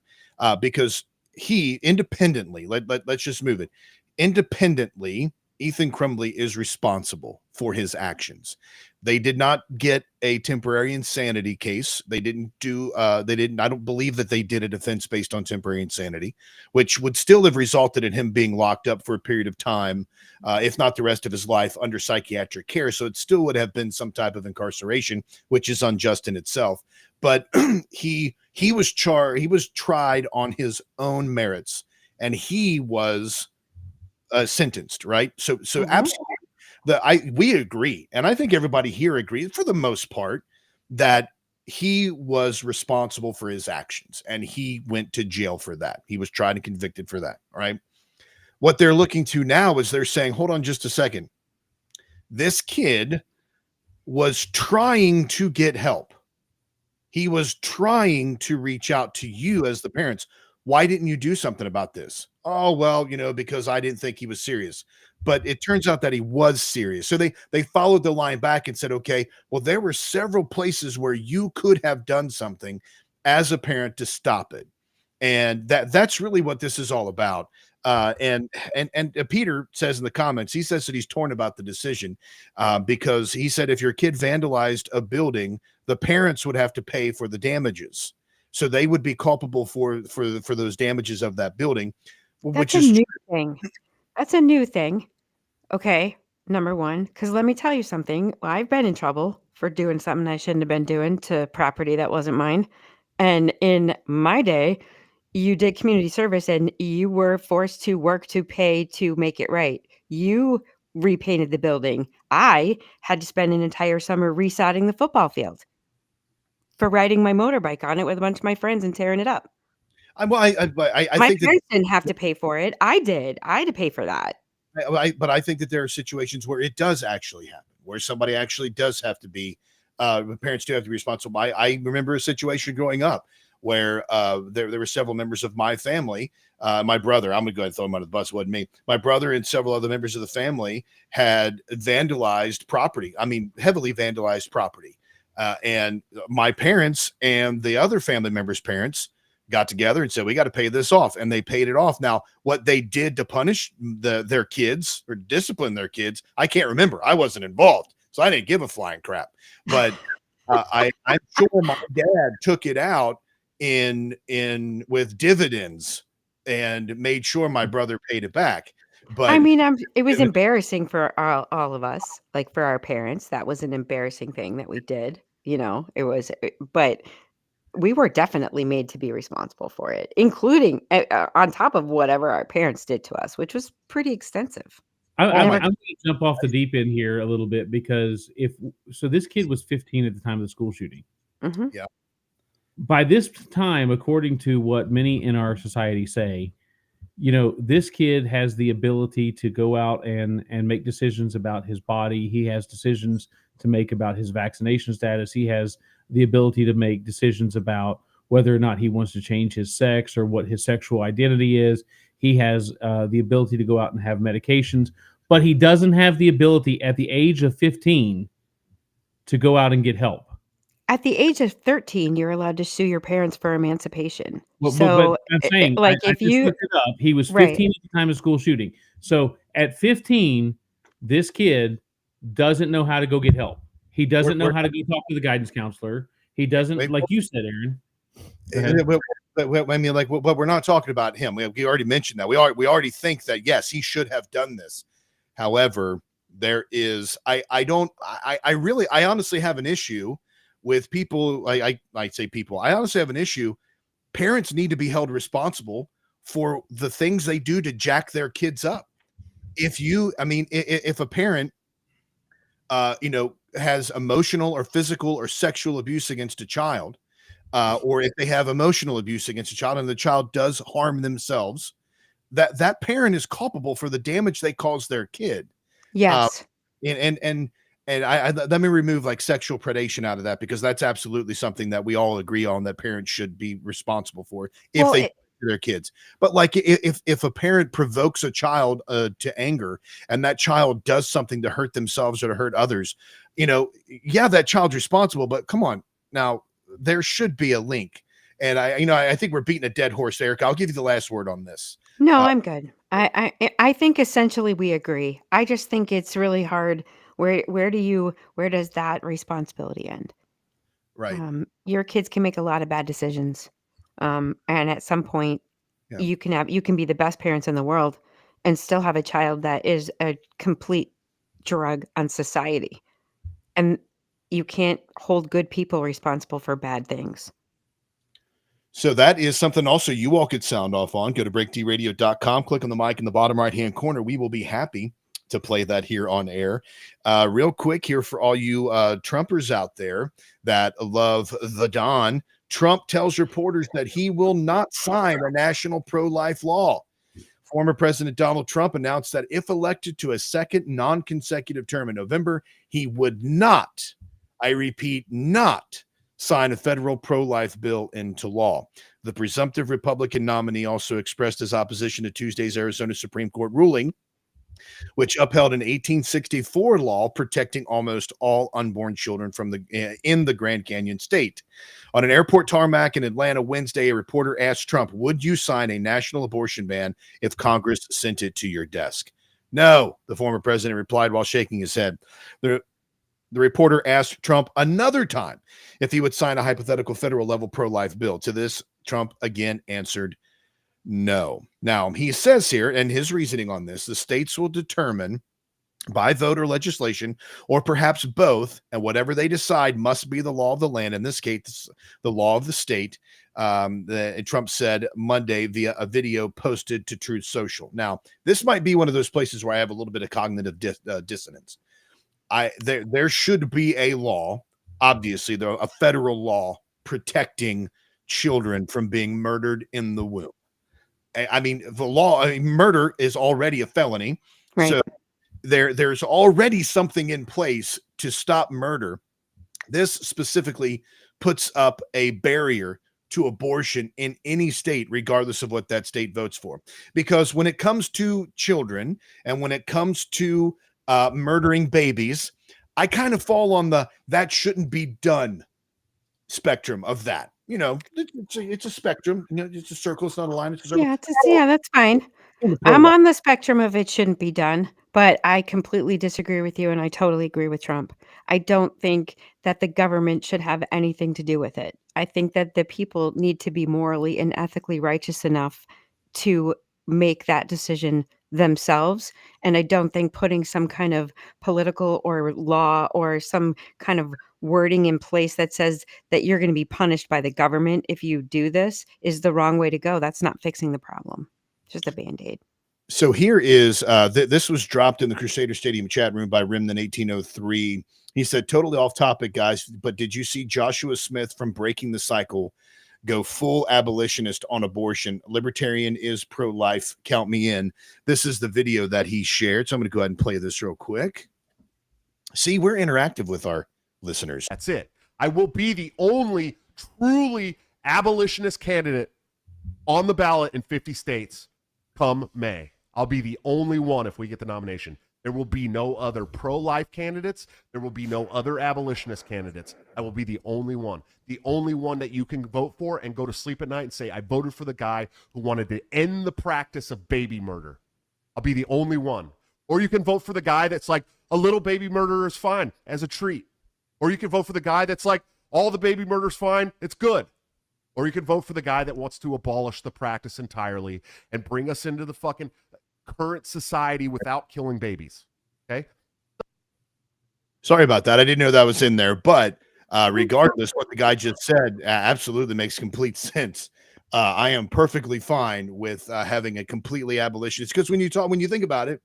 because he independently, let's just move it. Independently, Ethan Crumbley is responsible for his actions. They did not get a temporary insanity case. I don't believe that they did a defense based on temporary insanity, which would still have resulted in him being locked up for a period of time, if not the rest of his life, under psychiatric care. So it still would have been some type of incarceration, which is unjust in itself. But he was tried on his own merits, and he was sentenced, right? So absolutely, we agree, and I think everybody here agrees for the most part that he was responsible for his actions, and he went to jail for that. He was tried and convicted for that. Right? What they're looking to now is they're saying, hold on just a second. This kid was trying to get help. He was trying to reach out to you as the parents. Why didn't you do something about this? Oh, well, because I didn't think he was serious. But it turns out that he was serious. So they followed the line back and said, okay, well, there were several places where you could have done something as a parent to stop it. And that's really what this is all about. And Peter says in the comments, he says that he's torn about the decision, because he said if your kid vandalized a building, the parents would have to pay for the damages. So they would be culpable for those damages of that building, which is a new thing. That's a new thing. Okay, number one, because let me tell you something. I've been in trouble for doing something I shouldn't have been doing to property that wasn't mine. And in my day, you did community service and you were forced to work to pay to make it right. You repainted the building. I had to spend an entire summer resodding the football field for riding my motorbike on it with a bunch of my friends and tearing it up. I My think parents didn't have to pay for it. I did. I had to pay for that. but I think that there are situations where it does actually happen. where somebody actually does have to be, parents do have to be responsible. I remember a situation growing up where there were several members of my family. My brother, I'm going to go ahead and throw him under the bus, wasn't me. My brother and several other members of the family had vandalized property. I mean, heavily vandalized property. And my parents and the other family members' parents got together and said, we got to pay this off. And they paid it off. Now, what they did to punish their kids or discipline their kids, I can't remember. I wasn't involved, so I didn't give a flying crap. But I'm sure my dad took it out in with dividends and made sure my brother paid it back. But I mean, it was embarrassing for all of us, like for our parents. That was an embarrassing thing that we did. It was, but we were definitely made to be responsible for it, including on top of whatever our parents did to us, which was pretty extensive. I'm going to jump off the deep end here a little bit because this kid was 15 at the time of the school shooting. Mm-hmm. Yeah. By this time, according to what many in our society say, this kid has the ability to go out and make decisions about his body. He has decisions to make about his vaccination status. He has the ability to make decisions about whether or not he wants to change his sex or what his sexual identity is. He has the ability to go out and have medications, but he doesn't have the ability at the age of 15 to go out and get help. At the age of 13, you're allowed to sue your parents for emancipation. But So, I'm saying, like, I if just you looked it up. He was 15 right, at the time of school shooting. So at 15, this kid doesn't know how to go get help. He doesn't know how to go talk to the guidance counselor. He doesn't, like you said, Aaron. But I mean, like, but we're not talking about him. We already mentioned that. We already think that yes, he should have done this. However, there is I honestly have an issue with people. I say people. I honestly have an issue. Parents need to be held responsible for the things they do to jack their kids up. If a parent, has emotional or physical or sexual abuse against a child, or if they have emotional abuse against a child and the child does harm themselves, that parent is culpable for the damage they cause their kid. yes. And I let me remove like sexual predation out of that, because that's absolutely something that we all agree on that parents should be responsible for if they their kids. But like if a parent provokes a child to anger and that child does something to hurt themselves or to hurt others, that child's responsible. But come on, now there should be a link. And I think we're beating a dead horse, Eric. I'll give you the last word on this. No, I'm good. I think essentially we agree. I just think it's really hard. Where does that responsibility end? Right. Your kids can make a lot of bad decisions. And at some point you can be the best parents in the world and still have a child that is a complete drug on society. And you can't hold good people responsible for bad things. So that is something also you all could sound off on. Go to breakdradio.com, click on the mic in the bottom right-hand corner. We will be happy to play that here on air. Real quick here for all you Trumpers out there that love the Don. Trump tells reporters that he will not sign a national pro-life law. Former President Donald Trump announced that if elected to a second non-consecutive term in November, he would not, I repeat, not sign a federal pro-life bill into law. The presumptive Republican nominee also expressed his opposition to Tuesday's Arizona Supreme Court ruling, which upheld an 1864 law protecting almost all unborn children in the Grand Canyon state. On an airport tarmac in Atlanta Wednesday, a reporter asked Trump, would you sign a national abortion ban if Congress sent it to your desk? No, the former president replied while shaking his head. The reporter asked Trump another time if he would sign a hypothetical federal level pro-life bill. To this, Trump again answered no. Now, he says here, and his reasoning on this, the states will determine by vote or legislation, or perhaps both, and whatever they decide must be the law of the land. In this case, the law of the state. Trump said Monday via a video posted to Truth Social. Now, this might be one of those places where I have a little bit of cognitive dissonance. There should be a law, obviously, a federal law protecting children from being murdered in the womb. I mean, the law, murder is already a felony. Right. So there's already something in place to stop murder. This specifically puts up a barrier to abortion in any state, regardless of what that state votes for. Because when it comes to children and when it comes to murdering babies, I kind of fall on the that shouldn't be done spectrum of that. You know, it's a spectrum. You know, it's a circle. It's not a line. It's a circle. Yeah, that's fine. I'm on the spectrum of it shouldn't be done, but I completely disagree with you, and I totally agree with Trump. I don't think that the government should have anything to do with it. I think that the people need to be morally and ethically righteous enough to make that decision themselves, and I don't think putting some kind of political or law or some kind of wording in place that says that you're gonna be punished by the government if you do this is the wrong way to go. That's not fixing the problem. Just a Band-Aid. So here is this was dropped in the Crusader Stadium chat room by Rimden 1803. He said, totally off topic, guys, but did you see Joshua Smith from Breaking the Cycle go full abolitionist on abortion? Libertarian is pro-life. Count me in. This is the video that he shared. So I'm going to go ahead and play this real quick. See, we're interactive with our listeners. That's it. I will be the only truly abolitionist candidate on the ballot in 50 states come May. I'll be the only one if we get the nomination. There will be no other pro-life candidates. There will be no other abolitionist candidates. I will be the only one that you can vote for and go to sleep at night and say, I voted for the guy who wanted to end the practice of baby murder. I'll be the only one. Or you can vote for the guy that's like, a little baby murder is fine as a treat. Or you can vote for the guy that's like, all the baby murder's fine, it's good. Or you can vote for the guy that wants to abolish the practice entirely and bring us into the fucking current society without killing babies. Okay? Sorry about that. I didn't know that was in there. But regardless, what the guy just said absolutely makes complete sense. I am perfectly fine with having a completely abolitionist. Because when you think about it,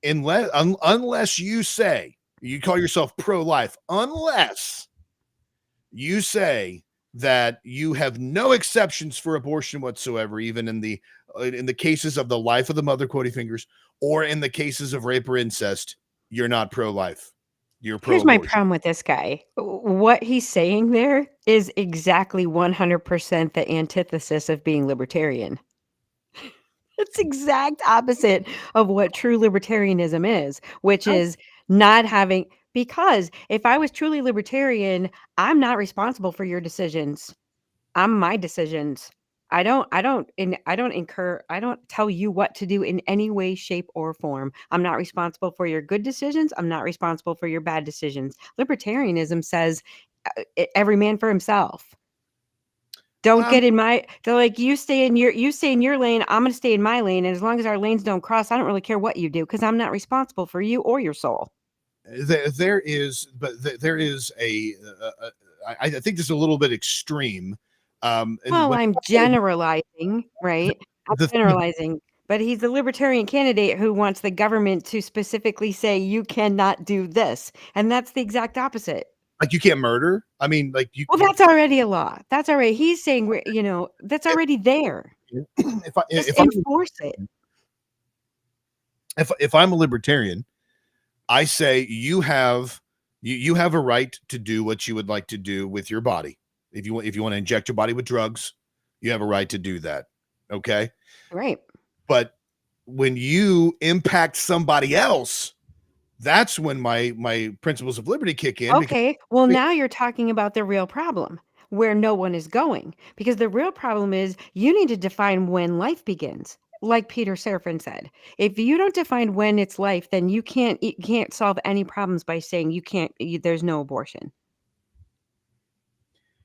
unless you say you call yourself pro-life, unless you say that you have no exceptions for abortion whatsoever, even in the cases of the life of the mother, quoting fingers, or in the cases of rape or incest, you're not pro-life. You're pro-abortion. Here's my problem with this guy. What he's saying there is exactly 100% the antithesis of being libertarian. It's exact opposite of what true libertarianism is, which is not having, because if I was truly libertarian, I'm not responsible for your decisions. I'm my decisions. I don't tell you what to do in any way, shape, or form. I'm not responsible for your good decisions. I'm not responsible for your bad decisions. Libertarianism says every man for himself. Don't get in my, they're like, you stay in your lane, I'm going to stay in my lane. And as long as our lanes don't cross, I don't really care what you do because I'm not responsible for you or your soul. There is I think this is a little bit extreme. I'm generalizing, right? I'm generalizing, but he's a libertarian candidate who wants the government to specifically say you cannot do this. And that's the exact opposite. Like you can't murder. I mean, like you. Well, that's already a law. That's already. He's saying, that's already there. Just enforce it. If I'm a libertarian, I say you have a right to do what you would like to do with your body. If you want to inject your body with drugs, you have a right to do that. Okay. Right. But when you impact somebody else, that's when my principles of liberty kick in. Okay. Well, now you're talking about the real problem where no one is going, because the real problem is you need to define when life begins. Like Peter Serafin said, if you don't define when it's life, then you can't solve any problems by saying there's no abortion.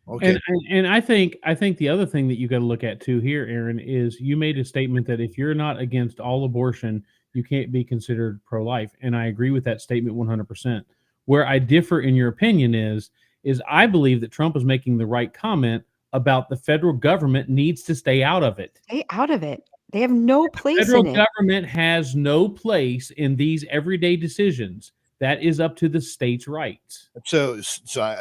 Okay. And I think the other thing that you got to look at too here, Aaron, is you made a statement that if you're not against all abortion, you can't be considered pro-life. And I agree with that statement 100%. Where I differ in your opinion is I believe that Trump is making the right comment about the federal government needs to stay out of it. Stay out of it. They have no place in it. The federal government has no place in these everyday decisions. That is up to the state's rights. So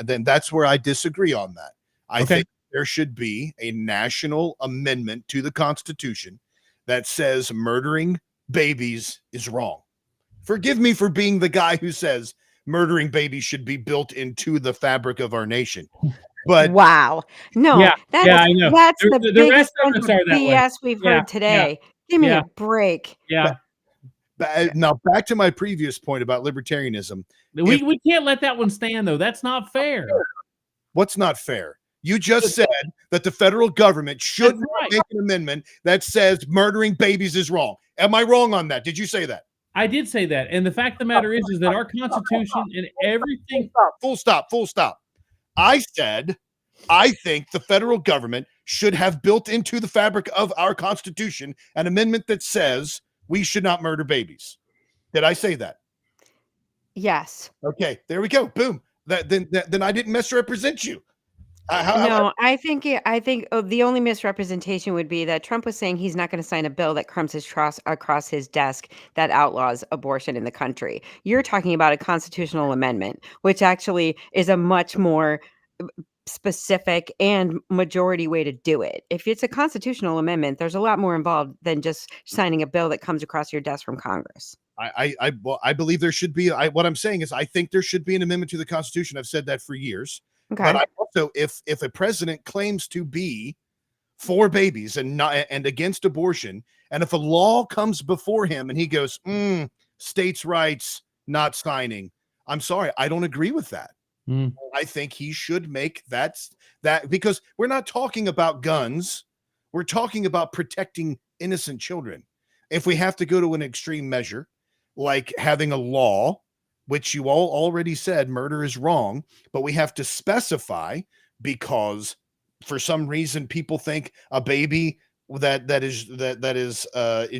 then that's where I disagree on that. I think there should be a national amendment to the Constitution that says murdering babies is wrong. Forgive me for being the guy who says murdering babies should be built into the fabric of our nation. But wow, no, Yeah, that's I know. that's the The biggest bunch restaurants of are that way. BS we've heard today. Give me a break. Yeah. Now back to my previous point about libertarianism. We can't let that one stand though. That's not fair. What's not fair? You just said that the federal government should make an amendment that says murdering babies is wrong. Am I wrong on that? Did you say that? I did say that. And the fact of the matter is that our Constitution and everything. Full stop. I said, I think the federal government should have built into the fabric of our Constitution an amendment that says we should not murder babies. Did I say that? Yes. Okay, there we go. Boom. Then I didn't misrepresent you. No, I think the only misrepresentation would be that Trump was saying he's not going to sign a bill that comes across his desk that outlaws abortion in the country. You're talking about a constitutional amendment, which actually is a much more specific and majority way to do it. If it's a constitutional amendment, there's a lot more involved than just signing a bill that comes across your desk from Congress. I believe there should be. What I'm saying is I think there should be an amendment to the Constitution. I've said that for years. Okay. But I also, if a president claims to be for babies and against abortion, and if a law comes before him and he goes, states' rights, not signing, I'm sorry, I don't agree with that. I think he should make that because we're not talking about guns. We're talking about protecting innocent children. If we have to go to an extreme measure, like having a law, which you all already said murder is wrong, but we have to specify because for some reason people think a baby that is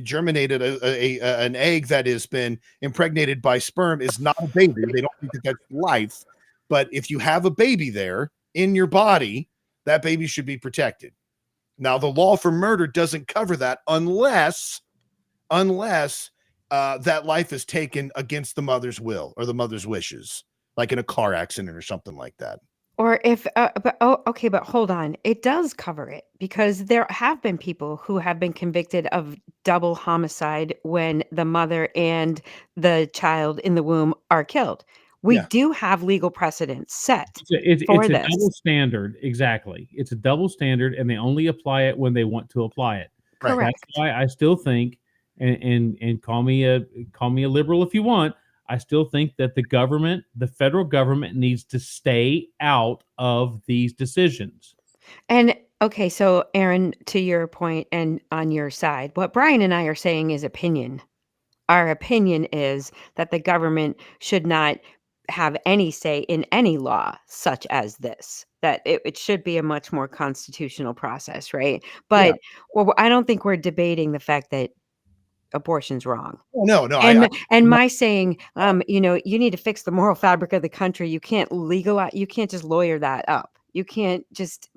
germinated an egg that has been impregnated by sperm is not a baby. They don't think that that's life. But if you have a baby there in your body, that baby should be protected. Now, the law for murder doesn't cover that unless that life is taken against the mother's will or the mother's wishes, like in a car accident or something like that. Or if, but hold on. It does cover it because there have been people who have been convicted of double homicide when the mother and the child in the womb are killed. We do have legal precedents set It's for a this. double standard. Exactly. It's a double standard, and they only apply it when they want to apply it. Correct. That's why I still think, and call me a liberal if you want, I still think that the federal government needs to stay out of these decisions. And okay, so Aaron, to your point and on your side, what Brian and I are saying is opinion. Our opinion is that the government should not have any say in any law such as this, that it should be a much more constitutional process, right? But I don't think we're debating the fact that abortion's wrong. No. And my saying, you need to fix the moral fabric of the country. You can't legalize, you can't just lawyer that up. You can't just,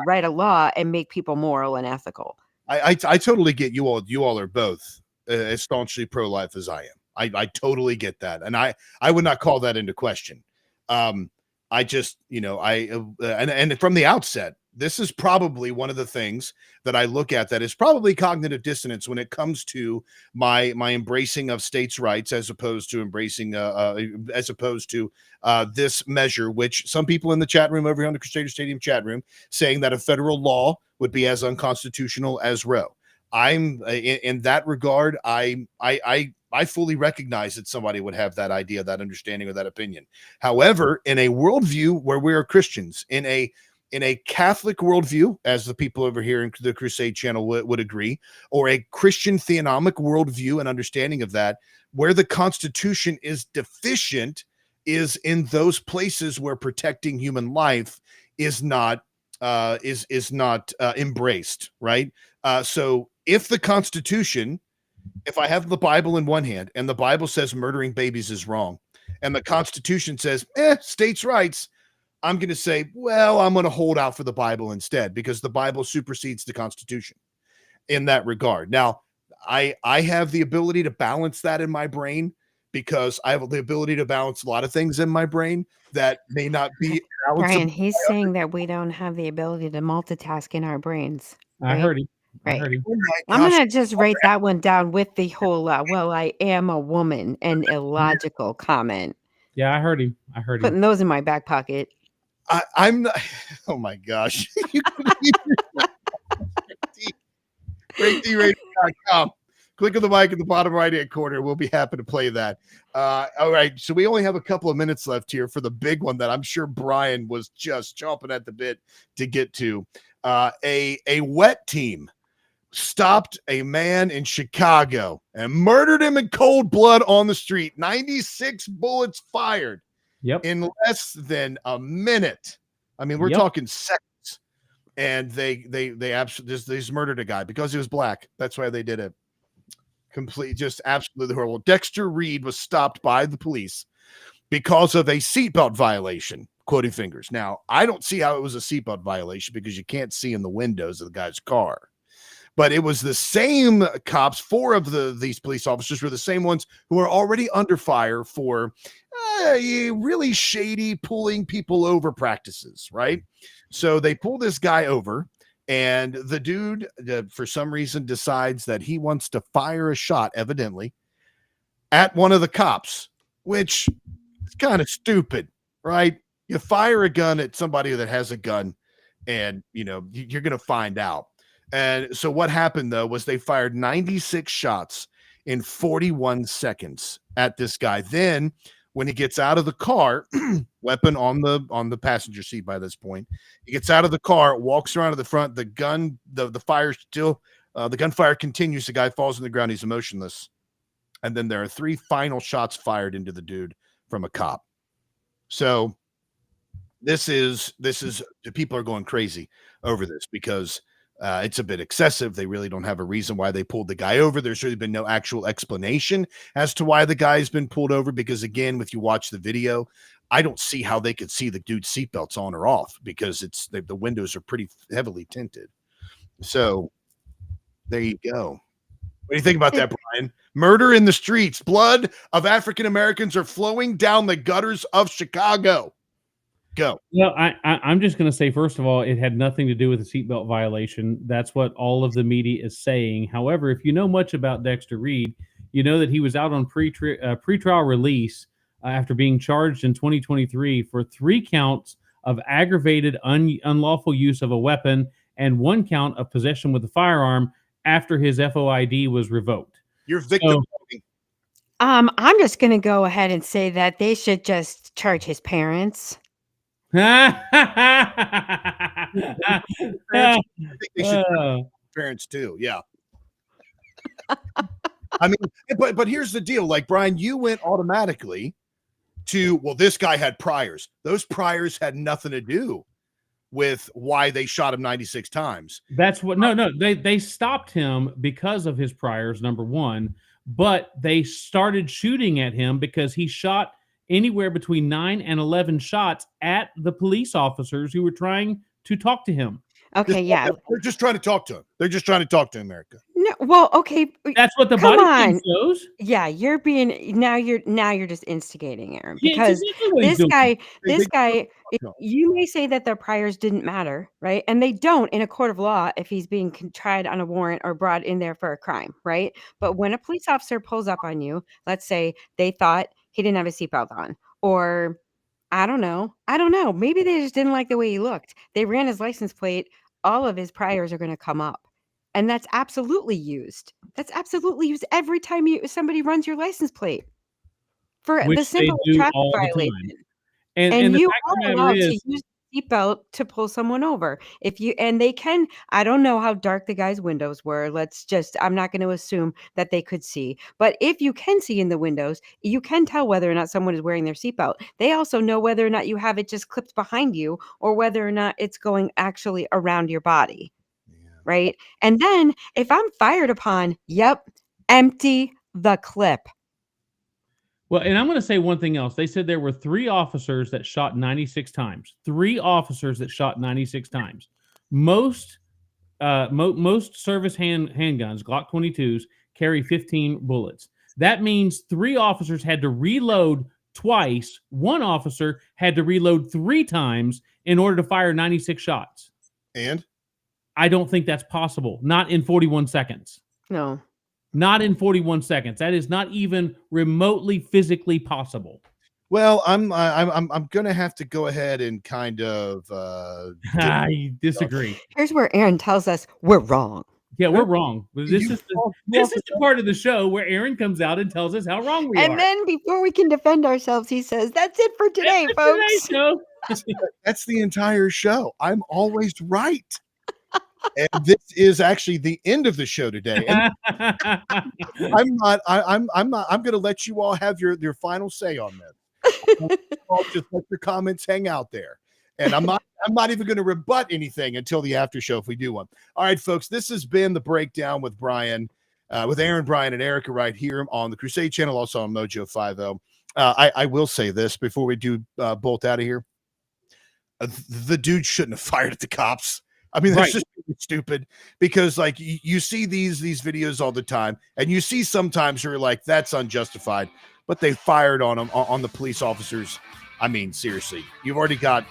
write a law and make people moral and ethical. I totally get you all. You all are both as staunchly pro-life as I am. I totally get that. And I would not call that into question. I just, and from the outset, this is probably one of the things that I look at that is probably cognitive dissonance when it comes to my embracing of states' rights as opposed to embracing this measure, which some people in the chat room over here on the Crusader Stadium chat room saying that a federal law would be as unconstitutional as Roe. I'm in that regard. I fully recognize that somebody would have that idea, that understanding, or that opinion. However, in a worldview where we are Christians, in a Catholic worldview, as the people over here in the Crusade channel would agree, or a Christian theonomic worldview and understanding of that, where the Constitution is deficient is in those places where protecting human life is not embraced, right? So if the Constitution, if I have the Bible in one hand and the Bible says murdering babies is wrong, and the Constitution says states' rights, I'm going to say, well, I'm going to hold out for the Bible instead because the Bible supersedes the Constitution in that regard. Now, I have the ability to balance that in my brain because I have the ability to balance a lot of things in my brain that may not be Brian, he's saying that we don't have the ability to multitask in our brains. I heard him. I Right. heard him. Oh my I'm gosh. gonna just write that one down with the whole, well, I am a woman, an illogical comment. Yeah, I heard him. I heard him. Putting those in my back pocket. I'm not. Oh my gosh. You can leave your greatdradio.com. Click on the mic in the bottom right hand corner. We'll be happy to play that. All right. So we only have a couple of minutes left here for the big one that I'm sure Brian was just chomping at the bit to get to. A wet team stopped a man in Chicago and murdered him in cold blood on the street. 96 bullets fired. Yep. In less than a minute. I mean, we're talking seconds. And they absolutely just murdered a guy because he was black. That's why they did it. Just absolutely horrible. Dexter Reed was stopped by the police because of a seatbelt violation, quoting fingers. Now, I don't see how it was a seatbelt violation because you can't see in the windows of the guy's car. But it was the same cops. 4 of these police officers were the same ones who were already under fire for really shady pulling people over practices, right? So they pull this guy over, and the dude, for some reason, decides that he wants to fire a shot, evidently, at one of the cops, which is kind of stupid, right? You fire a gun at somebody that has a gun, and, you're going to find out. And so what happened, though, was they fired 96 shots in 41 seconds at this guy. Then when he gets out of the car, weapon on the passenger seat by this point, he gets out of the car, walks around to the front, the fire still, the gunfire continues. The guy falls on the ground. He's emotionless. And then there are 3 final shots fired into the dude from a cop. So this is people are going crazy over this because it's a bit excessive. They really don't have a reason why they pulled the guy over. There's really been no actual explanation as to why the guy's been pulled over because, again, if you watch the video, I don't see how they could see the dude's seatbelts on or off because the windows are pretty heavily tinted. So there you go. What do you think about that, Brian? Murder in the streets. Blood of African Americans are flowing down the gutters of Chicago. Go. Well, I'm just going to say, first of all, it had nothing to do with a seatbelt violation. That's what all of the media is saying. However, if you know much about Dexter Reed, you know that he was out on pretrial release after being charged in 2023 for 3 counts of aggravated unlawful use of a weapon and 1 count of possession with a firearm after his FOID was revoked. You're victim. I'm just going to go ahead and say that they should just charge his parents. I think they should parents too. Yeah. I mean, but here's the deal. Like, Brian, you went automatically to, well, this guy had priors. Those priors had nothing to do with why they shot him 96 times. That's what, no, they stopped him because of his priors, number one, but they started shooting at him because he shot anywhere between 9 and 11 shots at the police officers who were trying to talk to him. Okay, yeah. They're just trying to talk to him. They're just trying to talk to America. No, well, okay. That's what the come body on. cam shows. Yeah, you're just instigating, Aaron, Yeah, because it's exactly what he's this doing. guy, you may say that their priors didn't matter, right? And they don't in a court of law if he's being tried on a warrant or brought in there for a crime, right? But when a police officer pulls up on you, let's say they thought he didn't have a seatbelt on, or I don't know, maybe they just didn't like the way he looked. They ran his license plate. All of his priors are going to come up. And that's absolutely used. That's absolutely used every time somebody runs your license plate for Which the simple they do traffic all the time. violation. And the you fact of the are matter allowed is, to use the seatbelt to pull someone over. They can, I don't know how dark the guy's windows were. I'm not going to assume that they could see. But if you can see in the windows, you can tell whether or not someone is wearing their seatbelt. They also know whether or not you have it just clipped behind you or whether or not it's going actually around your body. Right. And then if I'm fired upon, empty the clip. well, and I'm going to say one thing else. They said there were 3 officers that shot 96 times. 3 officers that shot 96 times. Most service handguns, Glock 22s, carry 15 bullets. That means 3 officers had to reload twice. 1 officer had to reload 3 times in order to fire 96 shots. And I don't think that's possible. Not in 41 seconds. No. Not in 41 seconds. That is not even remotely physically possible. Well, I'm going to have to go ahead and kind of I disagree. Here's where Aaron tells us we're wrong. Yeah, we're wrong. This is the part of the show where Aaron comes out and tells us how wrong we are. And then before we can defend ourselves, he says, "That's it for today, folks." That's the entire show. I'm always right. And this is actually the end of the show today. And I'm going to let you all have your final say on this. I'll just let your comments hang out there. And I'm not even going to rebut anything until the after show if we do one. All right, folks, this has been the breakdown with Brian, with Aaron, Brian, and Erica right here on the Crusade channel, also on Mojo 50. I will say this before we do bolt out of here. The dude shouldn't have fired at the cops. I mean, that's just stupid because like you see these videos all the time and you see sometimes you're like, that's unjustified, but they fired on them, on the police officers. I mean, seriously, you've already got,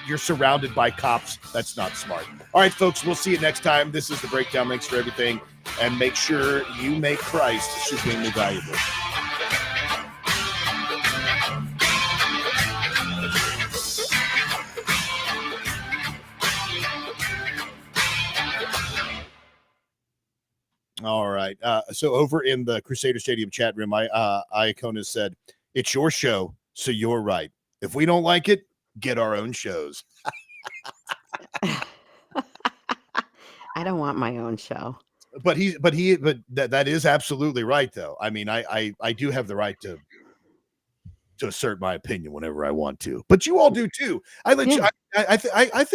you're surrounded by cops. That's not smart. All right, folks, we'll see you next time. This is The Breakdown. Thanks for everything. And make sure you make Christ supremely valuable. All right. So over in the Crusader Stadium chat room, Iacona said, it's your show, so you're right. If we don't like it, get our own shows. I don't want my own show. But that is absolutely right, though. I mean, I do have the right to assert my opinion whenever I want to, but you all do too. I think